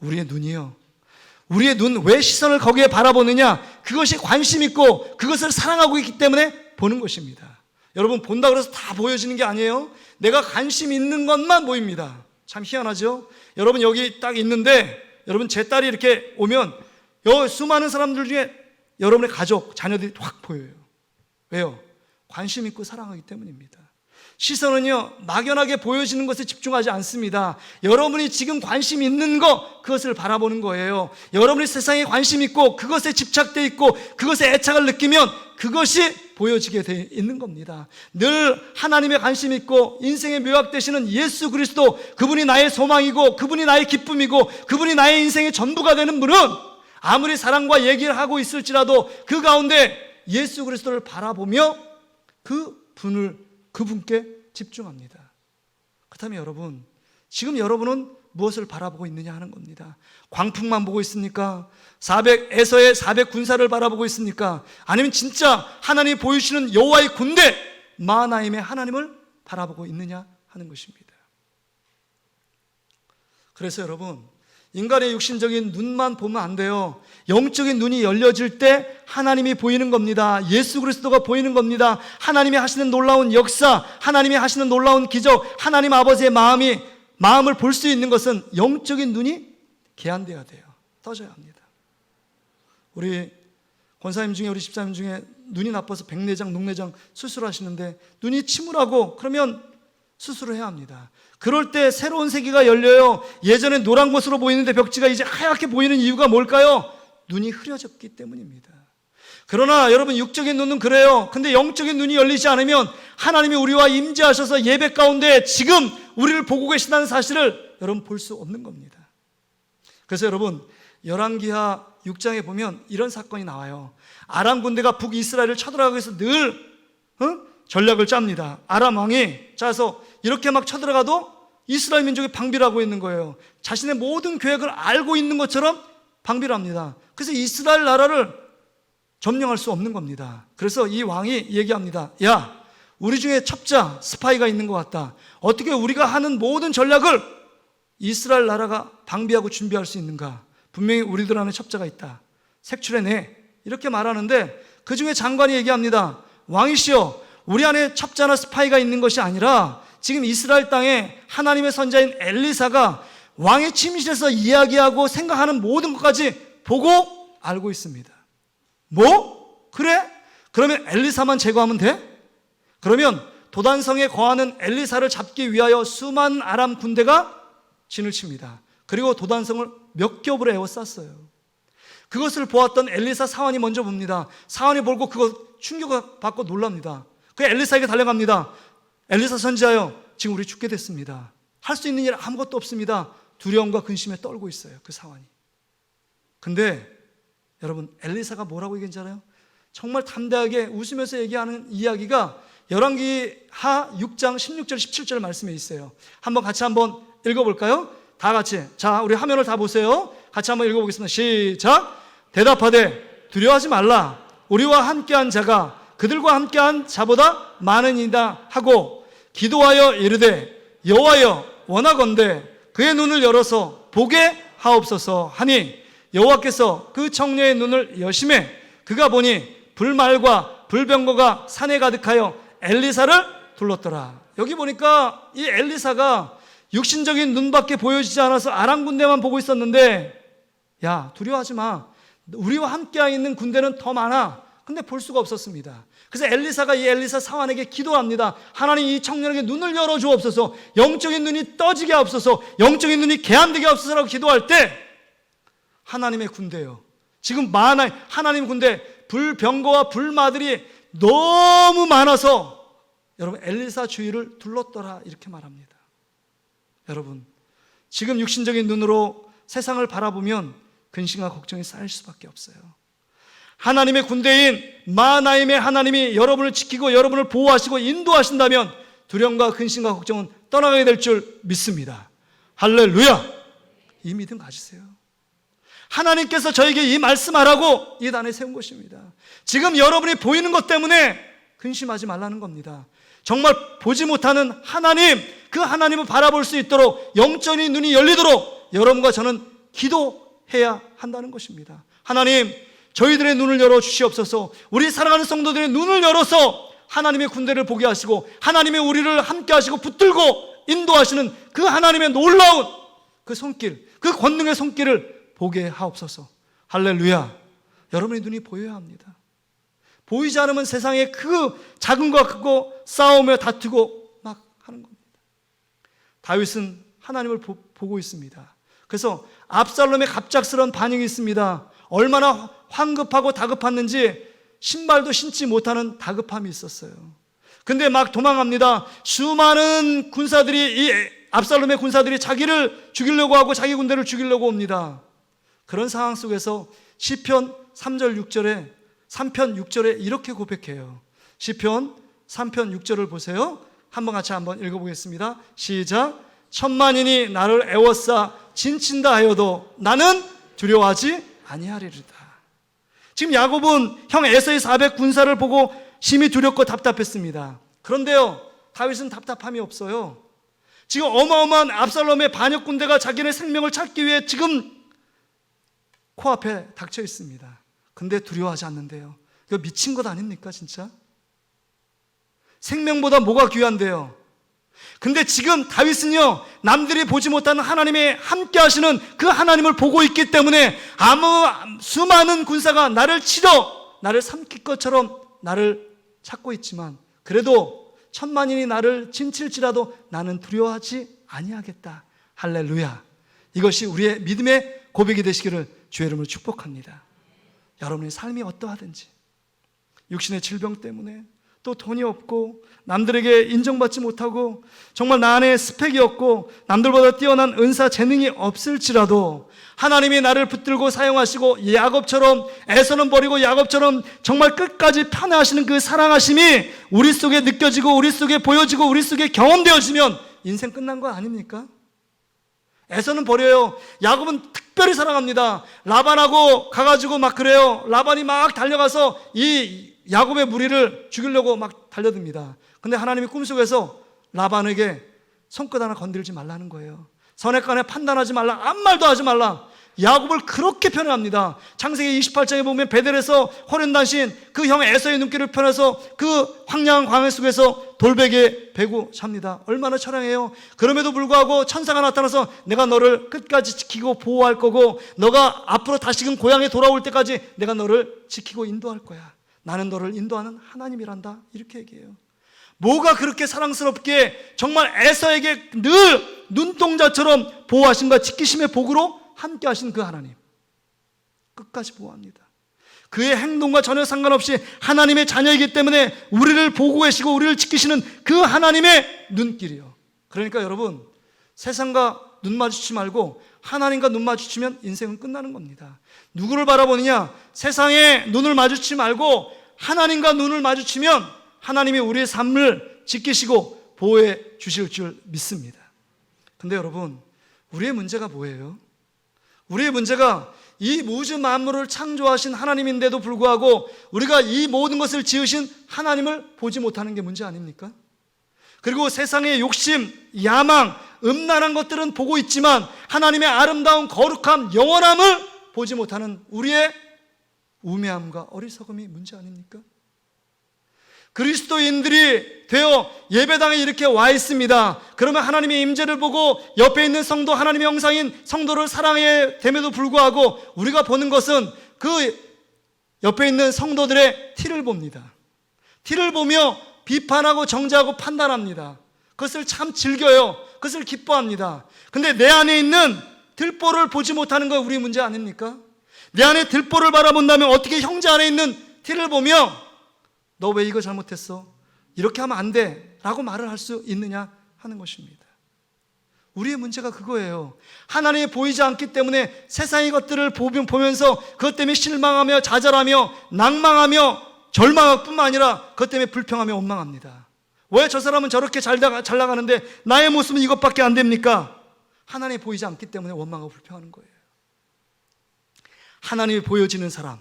우리의 눈이요, 우리의 눈, 왜 시선을 거기에 바라보느냐? 그것이 관심 있고 그것을 사랑하고 있기 때문에 보는 것입니다. 여러분, 본다고 해서 다 보여지는 게 아니에요. 내가 관심 있는 것만 보입니다. 참 희한하죠? 여러분, 여기 딱 있는데 여러분 제 딸이 이렇게 오면 수많은 사람들 중에 여러분의 가족, 자녀들이 확 보여요. 왜요? 관심 있고 사랑하기 때문입니다. 시선은요, 막연하게 보여지는 것에 집중하지 않습니다. 여러분이 지금 관심 있는 것, 그것을 바라보는 거예요. 여러분이 세상에 관심 있고 그것에 집착되어 있고 그것에 애착을 느끼면 그것이 보여지게 되어 있는 겁니다. 늘 하나님의 관심 있고 인생의 묘약 되시는 예수 그리스도, 그분이 나의 소망이고 그분이 나의 기쁨이고 그분이 나의 인생의 전부가 되는 분은 아무리 사랑과 얘기를 하고 있을지라도 그 가운데 예수 그리스도를 바라보며 그분께 집중합니다. 그렇다면 여러분, 지금 여러분은 무엇을 바라보고 있느냐 하는 겁니다. 광풍만 보고 있습니까? 400에서의 400 군사를 바라보고 있습니까? 아니면 진짜 하나님이 보여주시는 여호와의 군대 마하나임의 하나님을 바라보고 있느냐 하는 것입니다. 그래서 여러분, 인간의 육신적인 눈만 보면 안 돼요. 영적인 눈이 열려질 때 하나님이 보이는 겁니다. 예수 그리스도가 보이는 겁니다. 하나님이 하시는 놀라운 역사, 하나님이 하시는 놀라운 기적, 하나님 아버지의 마음을 볼 수 있는 것은 영적인 눈이 개안돼야 돼요. 떠져야 합니다. 우리 권사님 중에, 우리 집사님 중에 눈이 나빠서 백내장, 녹내장 수술하시는데 눈이 침울하고 그러면 수술을 해야 합니다. 그럴 때 새로운 세계가 열려요. 예전에 노란 것으로 보이는데 벽지가 이제 하얗게 보이는 이유가 뭘까요? 눈이 흐려졌기 때문입니다. 그러나 여러분, 육적인 눈은 그래요. 근데 영적인 눈이 열리지 않으면 하나님이 우리와 임재하셔서 예배 가운데 지금 우리를 보고 계시다는 사실을 여러분 볼 수 없는 겁니다. 그래서 여러분, 열왕기하 6장에 보면 이런 사건이 나와요. 아람 군대가 북이스라엘을 쳐들어가기 위해서 늘 전략을 짭니다. 아람 왕이 짜서 이렇게 막 쳐들어가도 이스라엘 민족이 방비를 하고 있는 거예요. 자신의 모든 계획을 알고 있는 것처럼 방비를 합니다. 그래서 이스라엘 나라를 점령할 수 없는 겁니다. 그래서 이 왕이 얘기합니다. 야, 우리 중에 첩자, 스파이가 있는 것 같다. 어떻게 우리가 하는 모든 전략을 이스라엘 나라가 방비하고 준비할 수 있는가? 분명히 우리들 안에 첩자가 있다. 색출해내. 이렇게 말하는데 그 중에 장관이 얘기합니다. 왕이시여, 우리 안에 첩자나 스파이가 있는 것이 아니라 지금 이스라엘 땅에 하나님의 선자인 엘리사가 왕의 침실에서 이야기하고 생각하는 모든 것까지 보고 알고 있습니다. 뭐? 그래? 그러면 엘리사만 제거하면 돼? 그러면 도단성에 거하는 엘리사를 잡기 위하여 수많은 아람 군대가 진을 칩니다. 그리고 도단성을 몇 겹으로 에워쌌어요. 그것을 보았던 엘리사 사환이 먼저 봅니다. 사환이 보고 그거 충격을 받고 놀랍니다. 그 엘리사에게 달려갑니다. 엘리사 선지자여, 지금 우리 죽게 됐습니다. 할 수 있는 일 아무것도 없습니다. 두려움과 근심에 떨고 있어요, 그 사환이. 근데 여러분, 엘리사가 뭐라고 얘기했는지 알아요? 정말 담대하게 웃으면서 얘기하는 이야기가 열왕기하 6장 16절 17절 말씀에 있어요. 같이 한번 읽어볼까요? 다 같이. 자, 우리 화면을 다 보세요. 같이 한번 읽어보겠습니다. 시작. 대답하되 두려워하지 말라. 우리와 함께한 자가 그들과 함께한 자보다 많으니이다 하고 기도하여 이르되 여호와여, 원하건대 그의 눈을 열어서 보게 하옵소서 하니 여호와께서 그 청년의 눈을 여심해 그가 보니 불말과 불병거가 산에 가득하여 엘리사를 둘렀더라. 여기 보니까 이 엘리사가 육신적인 눈밖에 보여지지 않아서 아람 군대만 보고 있었는데, 야, 두려워하지 마. 우리와 함께 있는 군대는 더 많아. 근데 볼 수가 없었습니다. 그래서 엘리사가 이 엘리사 사환에게 기도합니다. 하나님, 이 청년에게 눈을 열어주옵소서. 영적인 눈이 떠지게 하옵소서. 영적인 눈이 개안되게 하옵소서라고 기도할 때 하나님의 군대요, 지금 하나님 군대, 불병거와 불마들이 너무 많아서 여러분 엘리사 주위를 둘렀더라 이렇게 말합니다. 여러분, 지금 육신적인 눈으로 세상을 바라보면 근심과 걱정이 쌓일 수밖에 없어요. 하나님의 군대인 마하나임의 하나님이 여러분을 지키고 여러분을 보호하시고 인도하신다면 두려움과 근심과 걱정은 떠나가게 될 줄 믿습니다. 할렐루야! 이 믿음 가지세요. 하나님께서 저에게 이 말씀하라고 이 단에 세운 것입니다. 지금 여러분이 보이는 것 때문에 근심하지 말라는 겁니다. 정말 보지 못하는 하나님, 그 하나님을 바라볼 수 있도록 영적인 눈이 열리도록 여러분과 저는 기도해야 한다는 것입니다. 하나님, 저희들의 눈을 열어 주시옵소서. 우리 사랑하는 성도들의 눈을 열어서 하나님의 군대를 보게 하시고 하나님의 우리를 함께 하시고 붙들고 인도하시는 그 하나님의 놀라운 그 손길, 그 권능의 손길을 보게 하옵소서. 할렐루야. 여러분의 눈이 보여야 합니다. 보이지 않으면 세상에 그 작은 거 크고 싸우며 다투고 막 하는 겁니다. 다윗은 하나님을 보고 있습니다. 그래서 압살롬의 갑작스러운 반응이 있습니다. 얼마나 황급하고 다급했는지 신발도 신지 못하는 다급함이 있었어요. 근데 막 도망갑니다. 수많은 군사들이, 이 압살롬의 군사들이 자기를 죽이려고 하고 자기 군대를 죽이려고 옵니다. 그런 상황 속에서 시편 3편 6절에 이렇게 고백해요. 시편 3편 6절을 보세요. 같이 한번 읽어보겠습니다. 시작. 천만인이 나를 애워싸 진친다 하여도 나는 두려워하지 아니하리로다. 지금 야곱은 형 에서의 400 군사를 보고 심히 두렵고 답답했습니다. 그런데요, 다윗은 답답함이 없어요. 지금 어마어마한 압살롬의 반역 군대가 자기네 생명을 찾기 위해 지금 코앞에 닥쳐 있습니다. 근데 두려워하지 않는데요. 이거 미친 것 아닙니까, 진짜? 생명보다 뭐가 귀한데요? 근데 지금 다윗은요, 남들이 보지 못하는 하나님의 함께 하시는 그 하나님을 보고 있기 때문에 수많은 군사가 나를 삼킬 것처럼 나를 찾고 있지만 그래도 천만인이 나를 진칠지라도 나는 두려워하지 아니하겠다. 할렐루야. 이것이 우리의 믿음의 고백이 되시기를 주의 이름으로 축복합니다. 여러분의 삶이 어떠하든지 육신의 질병 때문에 또 돈이 없고 남들에게 인정받지 못하고 정말 나 안에 스펙이 없고 남들보다 뛰어난 은사 재능이 없을지라도 하나님이 나를 붙들고 사용하시고 야곱처럼 애서는 버리고 야곱처럼 정말 끝까지 편애하시는 그 사랑하심이 우리 속에 느껴지고 우리 속에 보여지고 우리 속에 경험되어지면 인생 끝난 거 아닙니까? 애서는 버려요. 야곱은 특별히 사랑합니다. 라반하고 가가지고 막 그래요. 라반이 막 달려가서 이 야곱의 무리를 죽이려고 막 달려듭니다. 근데 하나님이 꿈속에서 라반에게 손끝 하나 건들지 말라는 거예요. 선악간에 판단하지 말라, 아무 말도 하지 말라. 야곱을 그렇게 편애합니다. 창세기 28장에 보면 베델에서 호련단신 그 형 에서의 눈길을 편해서 그 황량한 광야 속에서 돌베개 베고 잡니다. 얼마나 처량해요. 그럼에도 불구하고 천사가 나타나서 내가 너를 끝까지 지키고 보호할 거고 너가 앞으로 다시금 고향에 돌아올 때까지 내가 너를 지키고 인도할 거야. 나는 너를 인도하는 하나님이란다. 이렇게 얘기해요. 뭐가 그렇게 사랑스럽게 정말 에서에게 늘 눈동자처럼 보호하심과 지키심의 복으로 함께 하신 그 하나님, 끝까지 보호합니다. 그의 행동과 전혀 상관없이 하나님의 자녀이기 때문에 우리를 보고 계시고 우리를 지키시는 그 하나님의 눈길이요. 그러니까 여러분, 세상과 눈 마주치지 말고 하나님과 눈 마주치면 인생은 끝나는 겁니다. 누구를 바라보느냐? 세상에 눈을 마주치지 말고 하나님과 눈을 마주치면 하나님이 우리의 삶을 지키시고 보호해 주실 줄 믿습니다. 근데 여러분, 우리의 문제가 뭐예요? 우리의 문제가 이 우주 만물을 창조하신 하나님인데도 불구하고 우리가 이 모든 것을 지으신 하나님을 보지 못하는 게 문제 아닙니까? 그리고 세상의 욕심, 야망, 음란한 것들은 보고 있지만 하나님의 아름다운 거룩함, 영원함을 보지 못하는 우리의 우매함과 어리석음이 문제 아닙니까? 그리스도인들이 되어 예배당에 이렇게 와 있습니다. 그러면 하나님의 임재를 보고 옆에 있는 성도, 하나님의 형상인 성도를 사랑해야 됨에도 불구하고 우리가 보는 것은 그 옆에 있는 성도들의 티를 봅니다. 티를 보며 비판하고 정죄하고 판단합니다. 그것을 참 즐겨요. 그것을 기뻐합니다. 근데 내 안에 있는 들보를 보지 못하는 거 우리 문제 아닙니까? 내 안에 들보를 바라본다면 어떻게 형제 안에 있는 티를 보며 너 왜 이거 잘못했어? 이렇게 하면 안 돼 라고 말을 할 수 있느냐 하는 것입니다. 우리의 문제가 그거예요. 하나님이 보이지 않기 때문에 세상의 것들을 보면서 그것 때문에 실망하며 좌절하며 낭망하며 절망할 뿐만 아니라 그것 때문에 불평하며 원망합니다. 왜 저 사람은 저렇게 잘 나가는데 나의 모습은 이것밖에 안 됩니까? 하나님이 보이지 않기 때문에 원망하고 불평하는 거예요. 하나님이 보여지는 사람,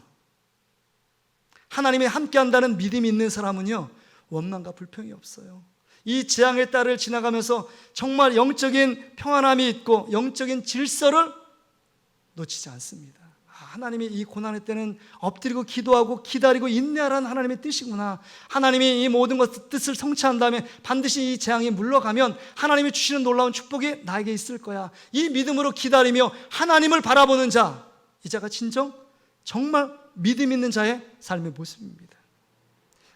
하나님이 함께한다는 믿음이 있는 사람은요, 원망과 불평이 없어요. 이 재앙의 달을 지나가면서 정말 영적인 평안함이 있고 영적인 질서를 놓치지 않습니다. 하나님이 이 고난의 때는 엎드리고 기도하고 기다리고 인내하라는 하나님의 뜻이구나. 하나님이 이 모든 것 뜻을 성취한 다음에 반드시 이 재앙이 물러가면 하나님이 주시는 놀라운 축복이 나에게 있을 거야. 이 믿음으로 기다리며 하나님을 바라보는 자, 이 자가 진정 정말 믿음 있는 자의 삶의 모습입니다.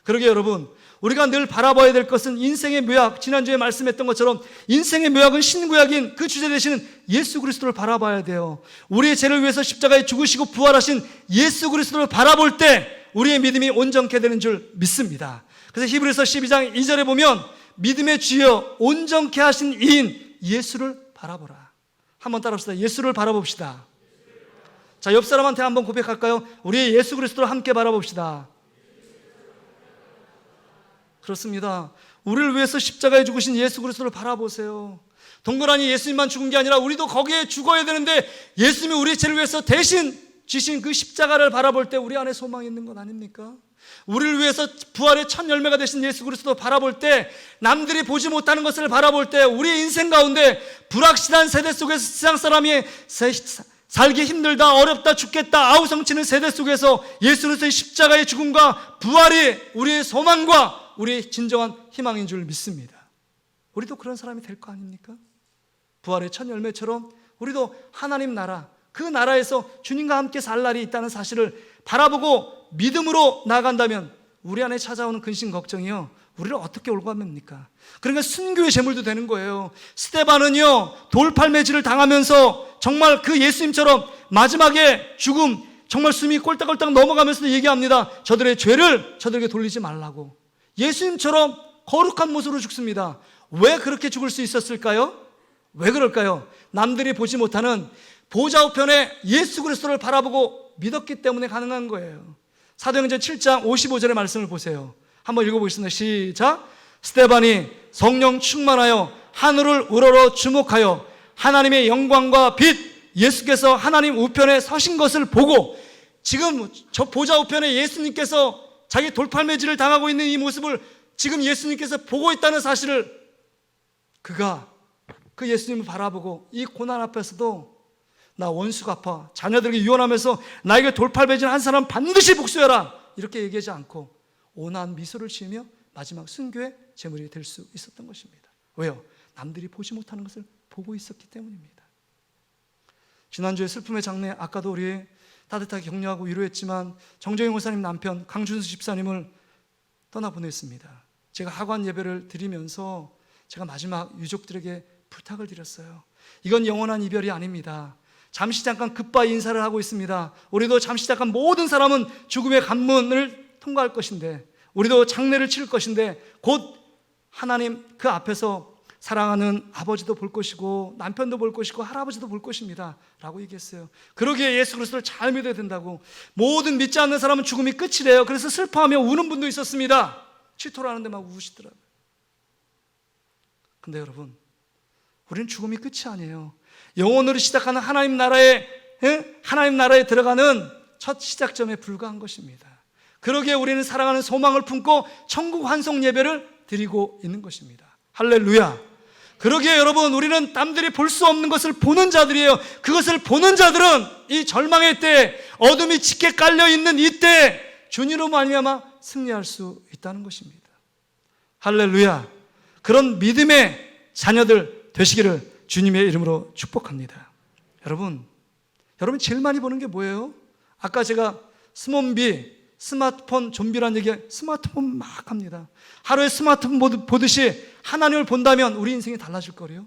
그러게 여러분, 우리가 늘 바라봐야 될 것은 인생의 묘약, 지난주에 말씀했던 것처럼 인생의 묘약은 신구약인 그 주제 되시는 예수 그리스도를 바라봐야 돼요. 우리의 죄를 위해서 십자가에 죽으시고 부활하신 예수 그리스도를 바라볼 때 우리의 믿음이 온전케 되는 줄 믿습니다. 그래서 히브리서 12장 2절에 보면 믿음의 주여 온전케 하신 이인 예수를 바라보라. 한번 따라합시다. 예수를 바라봅시다. 자, 옆 사람한테 한번 고백할까요? 우리 예수 그리스도를 함께 바라봅시다. 그렇습니다. 우리를 위해서 십자가에 죽으신 예수 그리스도를 바라보세요. 동그라니 예수님만 죽은 게 아니라 우리도 거기에 죽어야 되는데 예수님이 우리의 죄를 위해서 대신 지신 그 십자가를 바라볼 때 우리 안에 소망이 있는 것 아닙니까? 우리를 위해서 부활의 첫 열매가 되신 예수 그리스도 바라볼 때, 남들이 보지 못하는 것을 바라볼 때, 우리의 인생 가운데 불확실한 세대 속에서 세상 사람이 살기 힘들다, 어렵다, 죽겠다 아우성치는 세대 속에서 예수 그리스도의 십자가의 죽음과 부활이 우리의 소망과 우리의 진정한 희망인 줄 믿습니다. 우리도 그런 사람이 될 거 아닙니까? 부활의 첫 열매처럼 우리도 하나님 나라, 그 나라에서 주님과 함께 살 날이 있다는 사실을 바라보고 믿음으로 나아간다면 우리 안에 찾아오는 근심 걱정이요, 우리를 어떻게 올가맵니까? 그러니까 순교의 제물도 되는 거예요. 스데반은요, 돌팔매질을 당하면서 정말 그 예수님처럼 마지막에 죽음, 정말 숨이 꼴딱꼴딱 넘어가면서도 얘기합니다. 저들의 죄를 저들에게 돌리지 말라고. 예수님처럼 거룩한 모습으로 죽습니다. 왜 그렇게 죽을 수 있었을까요? 왜 그럴까요? 남들이 보지 못하는 보좌 우편에 예수 그리스도를 바라보고 믿었기 때문에 가능한 거예요. 사도행전 7장 55절의 말씀을 보세요. 한번 읽어보겠습니다. 시작. 스데반이 성령 충만하여 하늘을 우러러 주목하여 하나님의 영광과 빛, 예수께서 하나님 우편에 서신 것을 보고, 지금 저 보좌 우편에 예수님께서 자기 돌팔매질을 당하고 있는 이 모습을 지금 예수님께서 보고 있다는 사실을, 그가 그 예수님을 바라보고 이 고난 앞에서도 나 원수 갚아, 자녀들에게 유언하면서 나에게 돌팔매질 한 사람 반드시 복수해라, 이렇게 얘기하지 않고 온화한 미소를 지으며 마지막 순교의 제물이 될 수 있었던 것입니다. 왜요? 남들이 보지 못하는 것을 보고 있었기 때문입니다. 지난주에 슬픔의 장례, 아까도 우리 따뜻하게 격려하고 위로했지만 정정희 목사님 남편 강준수 집사님을 떠나보냈습니다. 제가 하관 예배를 드리면서 제가 마지막 유족들에게 부탁을 드렸어요. 이건 영원한 이별이 아닙니다. 잠시 잠깐 굿바이 인사를 하고 있습니다. 우리도 잠시 잠깐 모든 사람은 죽음의 관문을 통과할 것인데, 우리도 장례를 치를 것인데, 곧 하나님 그 앞에서 사랑하는 아버지도 볼 것이고 남편도 볼 것이고 할아버지도 볼 것입니다 라고 얘기했어요. 그러기에 예수 그리스도를 잘 믿어야 된다고. 모든 믿지 않는 사람은 죽음이 끝이래요. 그래서 슬퍼하며 우는 분도 있었습니다. 취토를 하는데 막 우시더라고요. 근데 여러분, 우리는 죽음이 끝이 아니에요. 영원으로 시작하는 하나님 나라에 들어가는 첫 시작점에 불과한 것입니다. 그러기에 우리는 사랑하는 소망을 품고 천국 환송 예배를 드리고 있는 것입니다. 할렐루야. 그러기에 여러분, 우리는 남들이 볼 수 없는 것을 보는 자들이에요. 그것을 보는 자들은 이 절망의 때, 어둠이 짙게 깔려있는 이때 주님으로 말미암아 승리할 수 있다는 것입니다. 할렐루야. 그런 믿음의 자녀들 되시기를 주님의 이름으로 축복합니다. 여러분 제일 많이 보는 게 뭐예요? 아까 제가 스마트폰 좀비란 얘기, 스마트폰 막 합니다. 하루에 스마트폰 보듯이 하나님을 본다면 우리 인생이 달라질 거래요.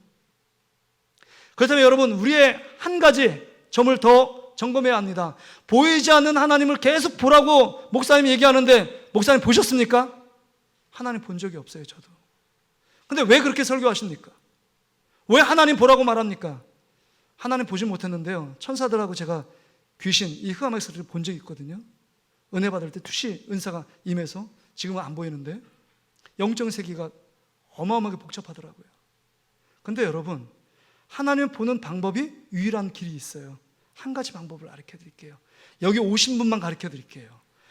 그렇다면 여러분, 우리의 한 가지 점을 더 점검해야 합니다. 보이지 않는 하나님을 계속 보라고 목사님이 얘기하는데, 목사님 보셨습니까? 하나님 본 적이 없어요, 저도. 근데 왜 그렇게 설교하십니까? 왜 하나님 보라고 말합니까? 하나님 보지 못했는데요, 천사들하고 제가 귀신, 이 흑암의 소리를 본 적이 있거든요. 은혜 받을 때 투시 은사가 임해서. 지금은 안 보이는데 영적 세계가 어마어마하게 복잡하더라고요. 근데 여러분, 하나님 보는 방법이 유일한 길이 있어요. 한 가지 방법을 가르쳐 드릴게요. 여기 오신 분만 가르쳐 드릴게요.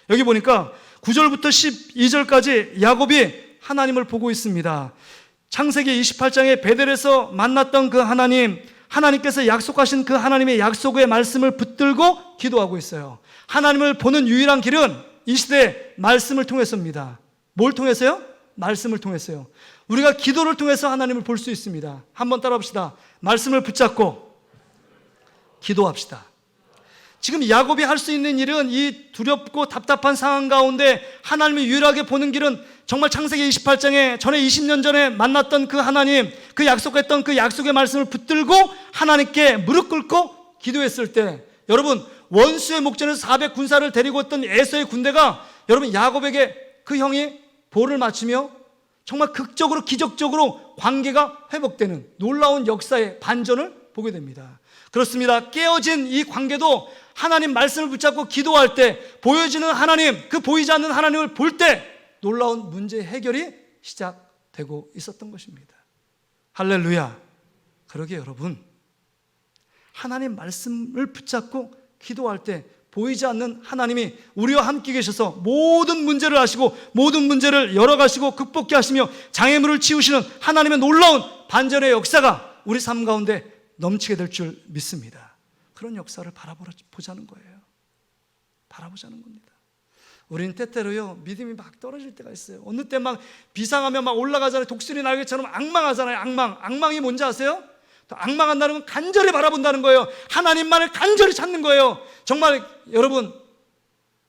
여기 보니까 9절부터 12절까지 야곱이 하나님을 보고 있습니다. 창세기 28장에 베델에서 만났던 그 하나님 하나님께서 약속하신 그 하나님의 약속의 말씀을 붙들고 기도하고 있어요. 하나님을 보는 유일한 길은 이 시대 말씀을 통해서입니다. 뭘 통해서요? 말씀을 통해서요. 우리가 기도를 통해서 하나님을 볼 수 있습니다. 한번 따라 봅시다. 말씀을 붙잡고 기도합시다. 지금 야곱이 할 수 있는 일은 이 두렵고 답답한 상황 가운데 하나님을 유일하게 보는 길은 정말 창세기 28장에 전에 20년 전에 만났던 그 하나님, 그 약속했던 그 약속의 말씀을 붙들고 하나님께 무릎 꿇고 기도했을 때, 여러분 원수의 목전에서 400군사를 데리고 있던 에서의 군대가 여러분 야곱에게 그 형이 볼을 맞추며 정말 극적으로 기적적으로 관계가 회복되는 놀라운 역사의 반전을 보게 됩니다. 그렇습니다. 깨어진 이 관계도 하나님 말씀을 붙잡고 기도할 때 보여지는 하나님, 그 보이지 않는 하나님을 볼 때 놀라운 문제 해결이 시작되고 있었던 것입니다. 할렐루야. 그러게 여러분, 하나님 말씀을 붙잡고 기도할 때 보이지 않는 하나님이 우리와 함께 계셔서 모든 문제를 아시고 모든 문제를 열어가시고 극복케 하시며 장애물을 치우시는 하나님의 놀라운 반전의 역사가 우리 삶 가운데 넘치게 될 줄 믿습니다. 그런 역사를 바라보자는 거예요. 바라보자는 겁니다. 우리는 때때로요 믿음이 막 떨어질 때가 있어요. 어느 때 막 비상하면 막 올라가잖아요. 독수리 날개처럼 악망하잖아요. 악망이 뭔지 아세요? 악망한다는 건 간절히 바라본다는 거예요. 하나님만을 간절히 찾는 거예요. 정말 여러분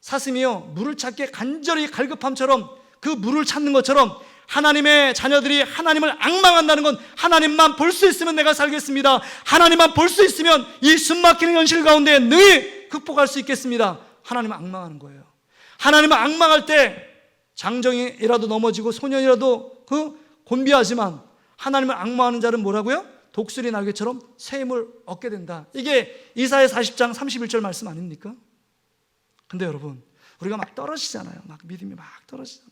사슴이요 물을 찾기에 간절히 갈급함처럼 그 물을 찾는 것처럼 하나님의 자녀들이 하나님을 악망한다는 건 하나님만 볼 수 있으면 내가 살겠습니다. 하나님만 볼 수 있으면 이 숨막히는 현실 가운데 능히 극복할 수 있겠습니다. 하나님을 악망하는 거예요. 하나님을 악망할 때 장정이라도 넘어지고 소년이라도 곤비하지만 하나님을 악망하는 자는 뭐라고요? 독수리 날개처럼 새 힘을 얻게 된다. 이게 이사야 40장 31절 말씀 아닙니까? 근데 여러분 우리가 막 떨어지잖아요. 막 믿음이 막 떨어지잖아요.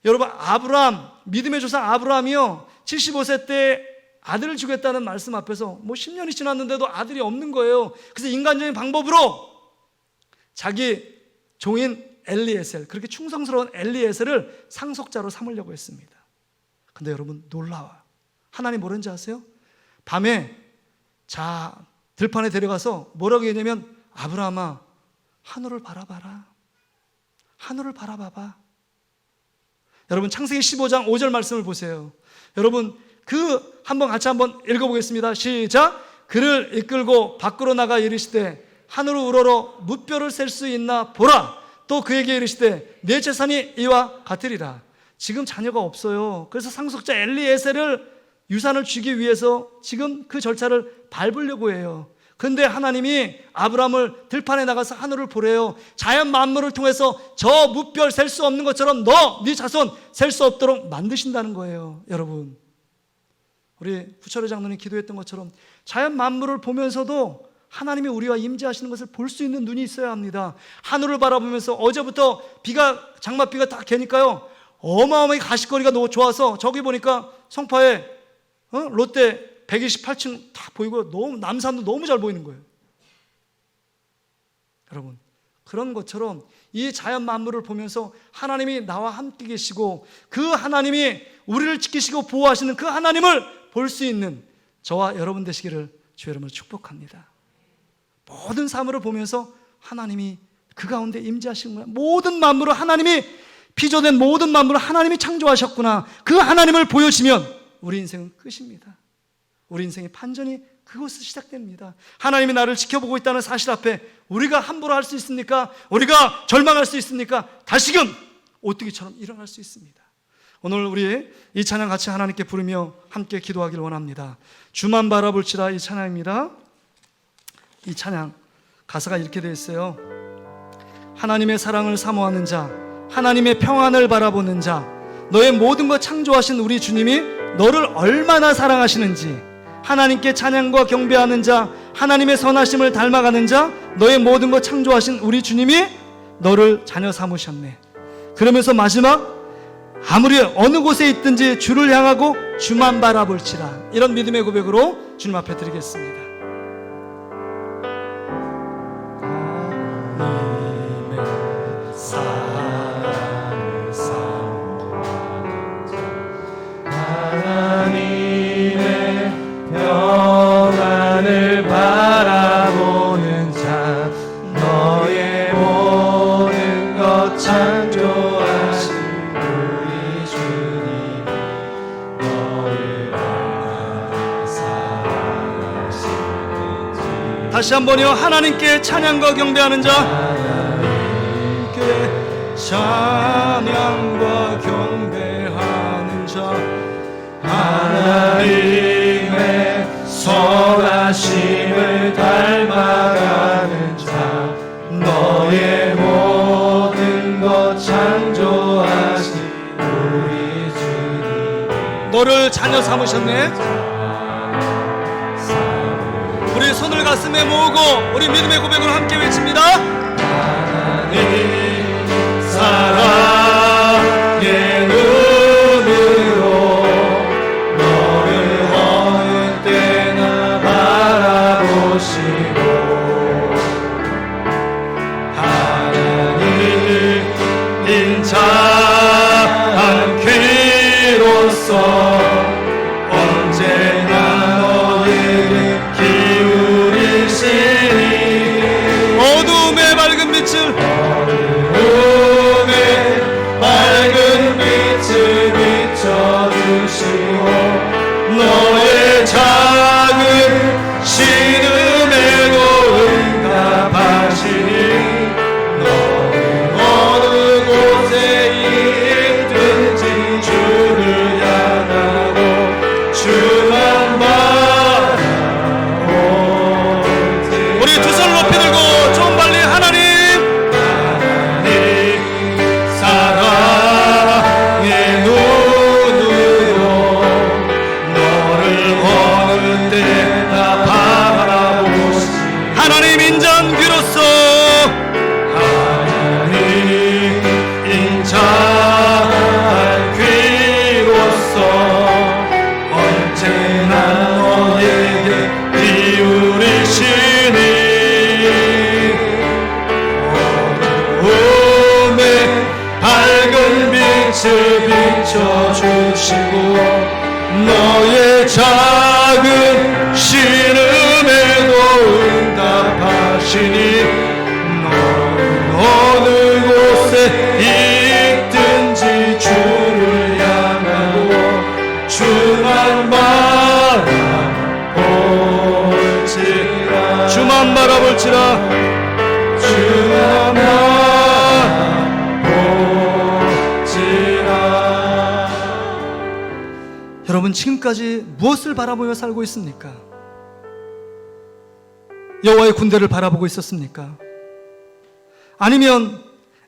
여러분 아브라함, 믿음의 조상 아브라함이요 75세 때 아들을 주겠다는 말씀 앞에서 뭐 10년이 지났는데도 아들이 없는 거예요. 그래서 인간적인 방법으로 자기 종인 엘리에셀, 그렇게 충성스러운 엘리에셀을 상속자로 삼으려고 했습니다. 근데 여러분 놀라워. 하나님 뭐라는지 아세요? 밤에 들판에 데려가서 뭐라고 했냐면 아브라함아 하늘을 바라봐라. 하늘을 바라봐봐. 여러분 창세기 15장 5절 말씀을 보세요. 여러분 한번 같이 한번 읽어보겠습니다. 시작. 그를 이끌고 밖으로 나가 이르시되 하늘을 우러러 무뼈를 셀 수 있나 보라. 또 그에게 이르시되 내 재산이 이와 같으리라. 지금 자녀가 없어요. 그래서 상속자 엘리에셀을 유산을 주기 위해서 지금 그 절차를 밟으려고 해요. 근데 하나님이 아브라함을 들판에 나가서 하늘을 보래요. 자연 만물을 통해서 저 무별 셀 수 없는 것처럼 네 자손 셀 수 없도록 만드신다는 거예요. 여러분 우리 구철회 장로님 기도했던 것처럼 자연 만물을 보면서도 하나님이 우리와 임재하시는 것을 볼 수 있는 눈이 있어야 합니다. 하늘을 바라보면서 어제부터 장맛비가 딱 개니까요 어마어마하게 가시거리가 너무 좋아서 저기 보니까 성파에 롯데 128층 다 보이고 너무 남산도 너무 잘 보이는 거예요. 여러분 그런 것처럼 이 자연 만물을 보면서 하나님이 나와 함께 계시고 그 하나님이 우리를 지키시고 보호하시는 그 하나님을 볼 수 있는 저와 여러분 되시기를 주의 이름으로 축복합니다. 모든 사물을 보면서 하나님이 그 가운데 임재하시는구나. 모든 만물을 하나님이 피조된 모든 만물을 하나님이 창조하셨구나. 그 하나님을 보여주면 우리 인생은 끝입니다. 우리 인생의 반전이 그곳에서 시작됩니다. 하나님이 나를 지켜보고 있다는 사실 앞에 우리가 함부로 할 수 있습니까? 우리가 절망할 수 있습니까? 다시금 오뚜기처럼 일어날 수 있습니다. 오늘 우리 이 찬양 같이 하나님께 부르며 함께 기도하기를 원합니다. 주만 바라볼지라 이 찬양입니다. 이 찬양 가사가 이렇게 되어 있어요. 하나님의 사랑을 사모하는 자, 하나님의 평안을 바라보는 자, 너의 모든 것 창조하신 우리 주님이 너를 얼마나 사랑하시는지, 하나님께 찬양과 경배하는 자, 하나님의 선하심을 닮아가는 자, 너의 모든 것 창조하신 우리 주님이 너를 자녀 삼으셨네. 그러면서 마지막 아무리 어느 곳에 있든지 주를 향하고 주만 바라볼지라. 이런 믿음의 고백으로 주님 앞에 드리겠습니다. 평안을 다시 한번요. 하나님께 찬양과 경배하는 자, 하나님께 찬양과 경배하는 자, 하나님의 선하심을 닮아가는 자, 너의 모든 것 창조하신 우리 주님. 너를 자녀 삼으셨네. 우리 손을 가슴에 모으고 우리 믿음의 고백을 함께 외칩니다. 하나님 사랑의 눈으로 너를 어느 때나 바라보시고, 하나님 인자한 귀로서 언제나 너에게 기울이시니, 어두움의 밝은 빛을 밝은 빛을 비춰주시고, 너의 작은 신음에도 응답하시니, 너는 어느 곳에 있든지 주를 향하고 주만 바라보지. 우리 두 손을 높이 들고 좀 빨리 하나님 사랑의 눈으로 너를 어느 때나 바라보시, 하나님 인자한 귀로서 하나님 인자한 귀로서 언제나 너에게 기울이시니, 어두움에 밝은 빛을 비춰주시고, 너의 작은 신음에도 응답하시니, 너는 어느 곳에 있든지 주를 향하고 주만 바라볼지라. 주만 바라볼지라. 주만 바라볼지라. 여러분 지금까지 무엇을 바라보며 살고 있습니까? 여호와의 군대를 바라보고 있었습니까? 아니면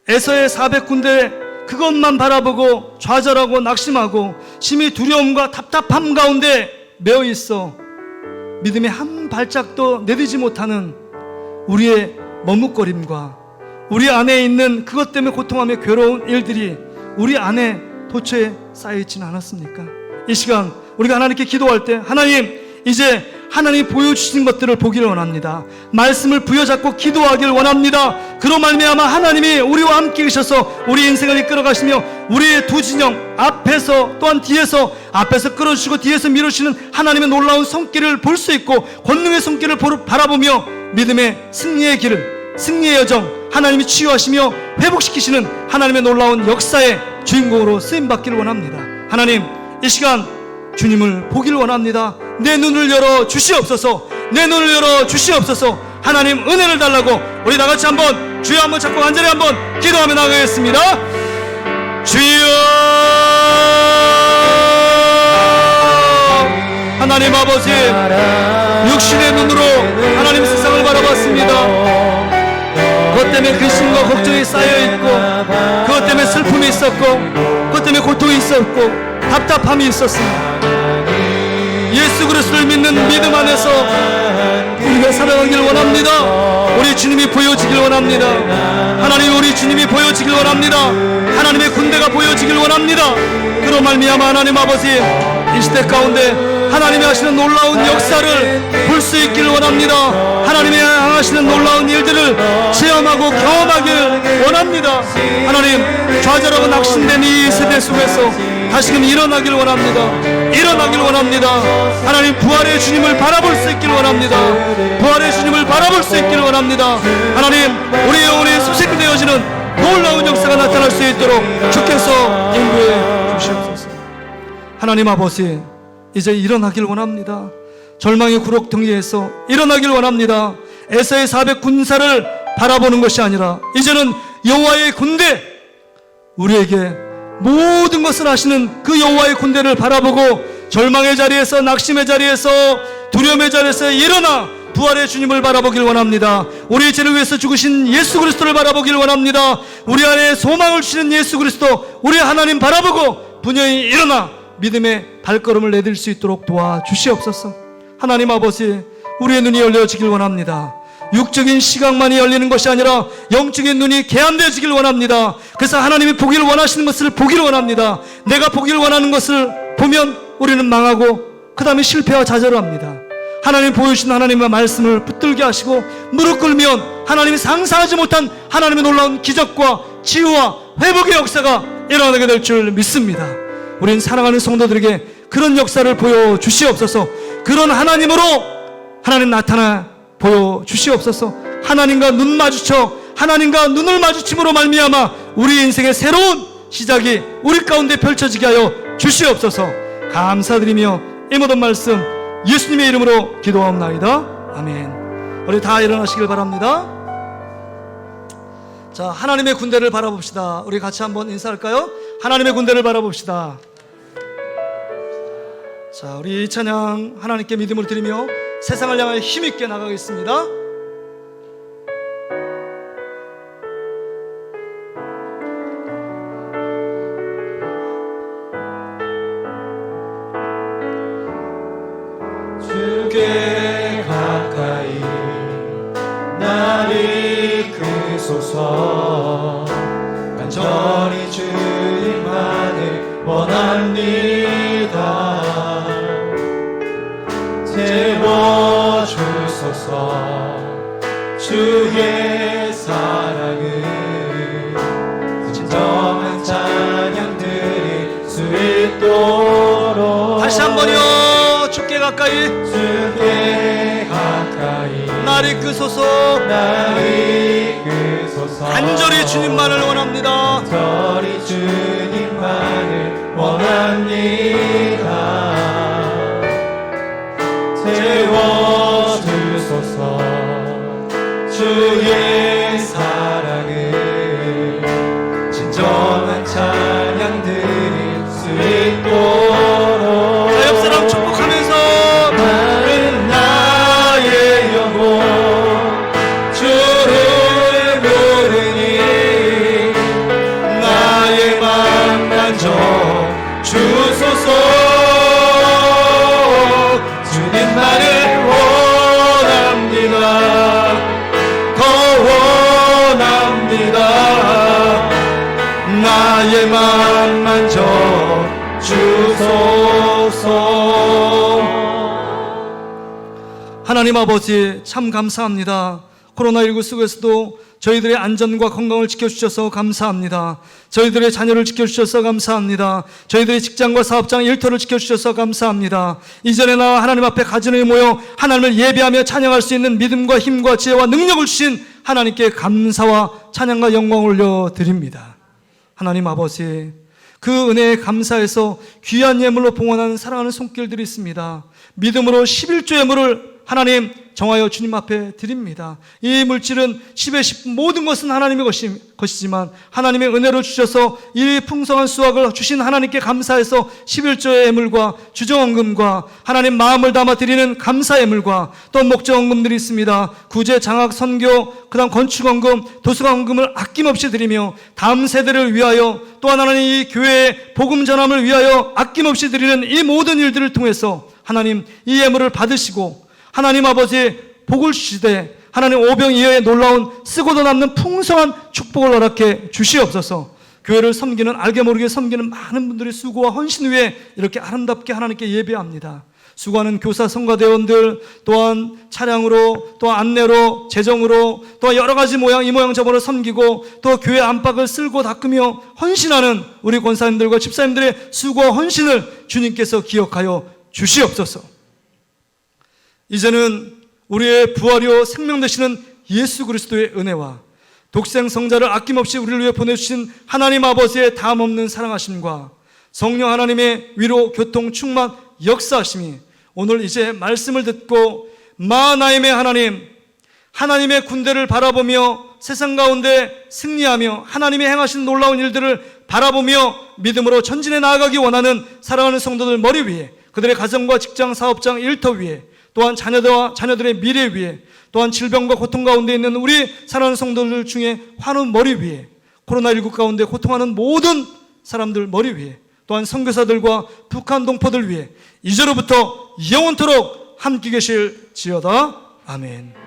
에서의 400군대 그것만 바라보고 좌절하고 낙심하고 심히 두려움과 답답함 가운데 매여 있어 믿음의 한 발짝도 내딛지 못하는 우리의 머뭇거림과 우리 안에 있는 그것 때문에 고통하며 괴로운 일들이 우리 안에 도처에 쌓여있지는 않았습니까? 이 시간 우리가 하나님께 기도할 때, 하나님 이제 하나님이 보여주신 것들을 보기를 원합니다. 말씀을 부여잡고 기도하기를 원합니다. 그로 말미암아 하나님이 우리와 함께 계셔서 우리 인생을 이끌어가시며 우리의 두 진영 앞에서 또한 뒤에서, 앞에서 끌어주시고 뒤에서 밀어주시는 하나님의 놀라운 손길을 볼 수 있고 권능의 손길을 바라보며 믿음의 승리의 길을, 승리의 여정, 하나님이 치유하시며 회복시키시는 하나님의 놀라운 역사의 주인공으로 쓰임받기를 원합니다. 하나님 이 시간 주님을 보기를 원합니다. 내 눈을 열어 주시옵소서. 내 눈을 열어 주시옵소서. 하나님 은혜를 달라고 우리 다같이 한번 주여 한번 잡고 간절히 한번 기도하며 나가겠습니다. 주여, 하나님 아버지, 육신의 눈으로 하나님 세상을 바라봤습니다. 그것 때문에 근심과 걱정이 쌓여있고, 그것 때문에 슬픔이 있었고, 그것 때문에 고통이 있었고, 답답함이 있었습니다. 예수 그리스도를 믿는 믿음 안에서 우리가 살아가길 원합니다. 우리 주님이 보여지길 원합니다. 하나님 우리 주님이 보여지길 원합니다. 하나님의 군대가 보여지길 원합니다. 그로 말미암아 하나님 아버지, 이 시대 가운데 하나님이 하시는 놀라운 역사를 볼 수 있길 원합니다. 하나님이 하시는 놀라운 일들을 체험하고 경험하길 원합니다. 하나님 좌절하고 낙심된 이 세대 속에서 다시금 일어나길 원합니다. 일어나길 원합니다. 하나님 부활의 주님을 바라볼 수 있길 원합니다. 부활의 주님을 바라볼 수 있길 원합니다. 하나님 우리 영혼이 소생되어지는 놀라운 역사가 나타날 수 있도록 주께서 인도해 주시옵소서. 하나님 아버지, 이제 일어나길 원합니다. 절망의 구렁텅이에서 일어나길 원합니다. 에서의 400 군사를 바라보는 것이 아니라 이제는 여호와의 군대, 우리에게 모든 것을 하시는 그 여호와의 군대를 바라보고 절망의 자리에서, 낙심의 자리에서, 두려움의 자리에서 일어나 부활의 주님을 바라보길 원합니다. 우리의 죄를 위해서 죽으신 예수 그리스도를 바라보길 원합니다. 우리 안에 소망을 주시는 예수 그리스도, 우리 하나님 바라보고 분연히 일어나 믿음의 발걸음을 내딜 수 있도록 도와주시옵소서. 하나님 아버지, 우리의 눈이 열려지길 원합니다. 육적인 시각만이 열리는 것이 아니라 영적인 눈이 개안되어지길 원합니다. 그래서 하나님이 보기를 원하시는 것을 보기를 원합니다. 내가 보기를 원하는 것을 보면 우리는 망하고 그 다음에 실패와 좌절을 합니다. 하나님 보여주신 하나님의 말씀을 붙들게 하시고 무릎 꿇으면 하나님이 상상하지 못한 하나님의 놀라운 기적과 치유와 회복의 역사가 일어나게 될 줄 믿습니다. 우린 사랑하는 성도들에게 그런 역사를 보여주시옵소서. 그런 하나님으로 하나님 나타나 보여주시옵소서. 하나님과 눈 마주쳐 하나님과 눈을 마주침으로 말미암아 우리 인생의 새로운 시작이 우리 가운데 펼쳐지게 하여 주시옵소서. 감사드리며 이 모든 말씀 예수님의 이름으로 기도하옵나이다. 아멘. 우리 다 일어나시길 바랍니다. 자, 하나님의 군대를 바라봅시다. 우리 같이 한번 인사할까요? 하나님의 군대를 바라봅시다. 자, 우리 이 찬양 하나님께 믿음을 드리며 세상을 향하여 힘있게 나가겠습니다. 주께 가까이 나를 이끄소서. 간절히 주님만을 원합니다. 채워주소서. 주의 사랑을 진정한 찬양 드릴 수 있도록. 다시 한번요. 주께 가까이, 주께 가까이 나를 이끄소서. 나를 이끄소서. 간절히 주님만을 원합니다. 간절히 주님만을 원합니다. 채워주소서. 주의 사랑을 진정한 찬양 드릴 수 있도록. 자, 옆 사람 축복하면서 나는 나의 영혼 주를 부르니 나의 맘 만져 주소서. 주님만을 원합니다. 더 원합니다. 나의 맘 만져 주소서. 하나님 아버지, 참 감사합니다. 코로나19 속에서도 저희들의 안전과 건강을 지켜주셔서 감사합니다. 저희들의 자녀를 지켜주셔서 감사합니다. 저희들의 직장과 사업장 일터를 지켜주셔서 감사합니다. 이전에 나와 하나님 앞에 가정에 모여 하나님을 예배하며 찬양할 수 있는 믿음과 힘과 지혜와 능력을 주신 하나님께 감사와 찬양과 영광을 올려드립니다. 하나님 아버지, 그 은혜에 감사해서 귀한 예물로 봉헌하는 사랑하는 손길들이 있습니다. 믿음으로 11조 예물을 하나님 정하여 주님 앞에 드립니다. 이 물질은 10의 10 모든 것은 하나님의 것이지만 하나님의 은혜로 주셔서 이 풍성한 수확을 주신 하나님께 감사해서 11조의 예물과 주정헌금과 하나님 마음을 담아 드리는 감사 예물과 또 목적헌금들이 있습니다. 구제, 장학, 선교, 그 다음 건축헌금, 도서관헌금을 아낌없이 드리며 다음 세대를 위하여 또한 하나님 이 교회의 복음 전함을 위하여 아낌없이 드리는 이 모든 일들을 통해서 하나님 이 예물을 받으시고 하나님 아버지 복을 주시되 하나님 오병이어의 놀라운 쓰고도 남는 풍성한 축복을 허락해 주시옵소서. 교회를 섬기는, 알게 모르게 섬기는 많은 분들의 수고와 헌신 위에 이렇게 아름답게 하나님께 예배합니다. 수고하는 교사, 성가대원들, 또한 차량으로, 또 안내로, 재정으로, 또 여러 가지 모양, 이 모양 저모를 섬기고 또 교회 안팎을 쓸고 닦으며 헌신하는 우리 권사님들과 집사님들의 수고와 헌신을 주님께서 기억하여 주시옵소서. 이제는 우리의 부활이요 생명 되시는 예수 그리스도의 은혜와 독생 성자를 아낌없이 우리를 위해 보내주신 하나님 아버지의 다함없는 사랑하심과 성령 하나님의 위로, 교통, 충만, 역사하심이 오늘 이제 말씀을 듣고 마하나임의 하나님, 하나님의 군대를 바라보며 세상 가운데 승리하며 하나님의 행하신 놀라운 일들을 바라보며 믿음으로 전진해 나아가기 원하는 사랑하는 성도들 머리 위에, 그들의 가정과 직장, 사업장, 일터 위에, 또한 자녀들의 미래 위에, 또한 질병과 고통 가운데 있는 우리 사랑하는 성도들 중에 환우 머리 위에, 코로나19 가운데 고통하는 모든 사람들 머리 위에, 또한 선교사들과 북한 동포들 위해 이제로부터 영원토록 함께 계실지어다. 아멘.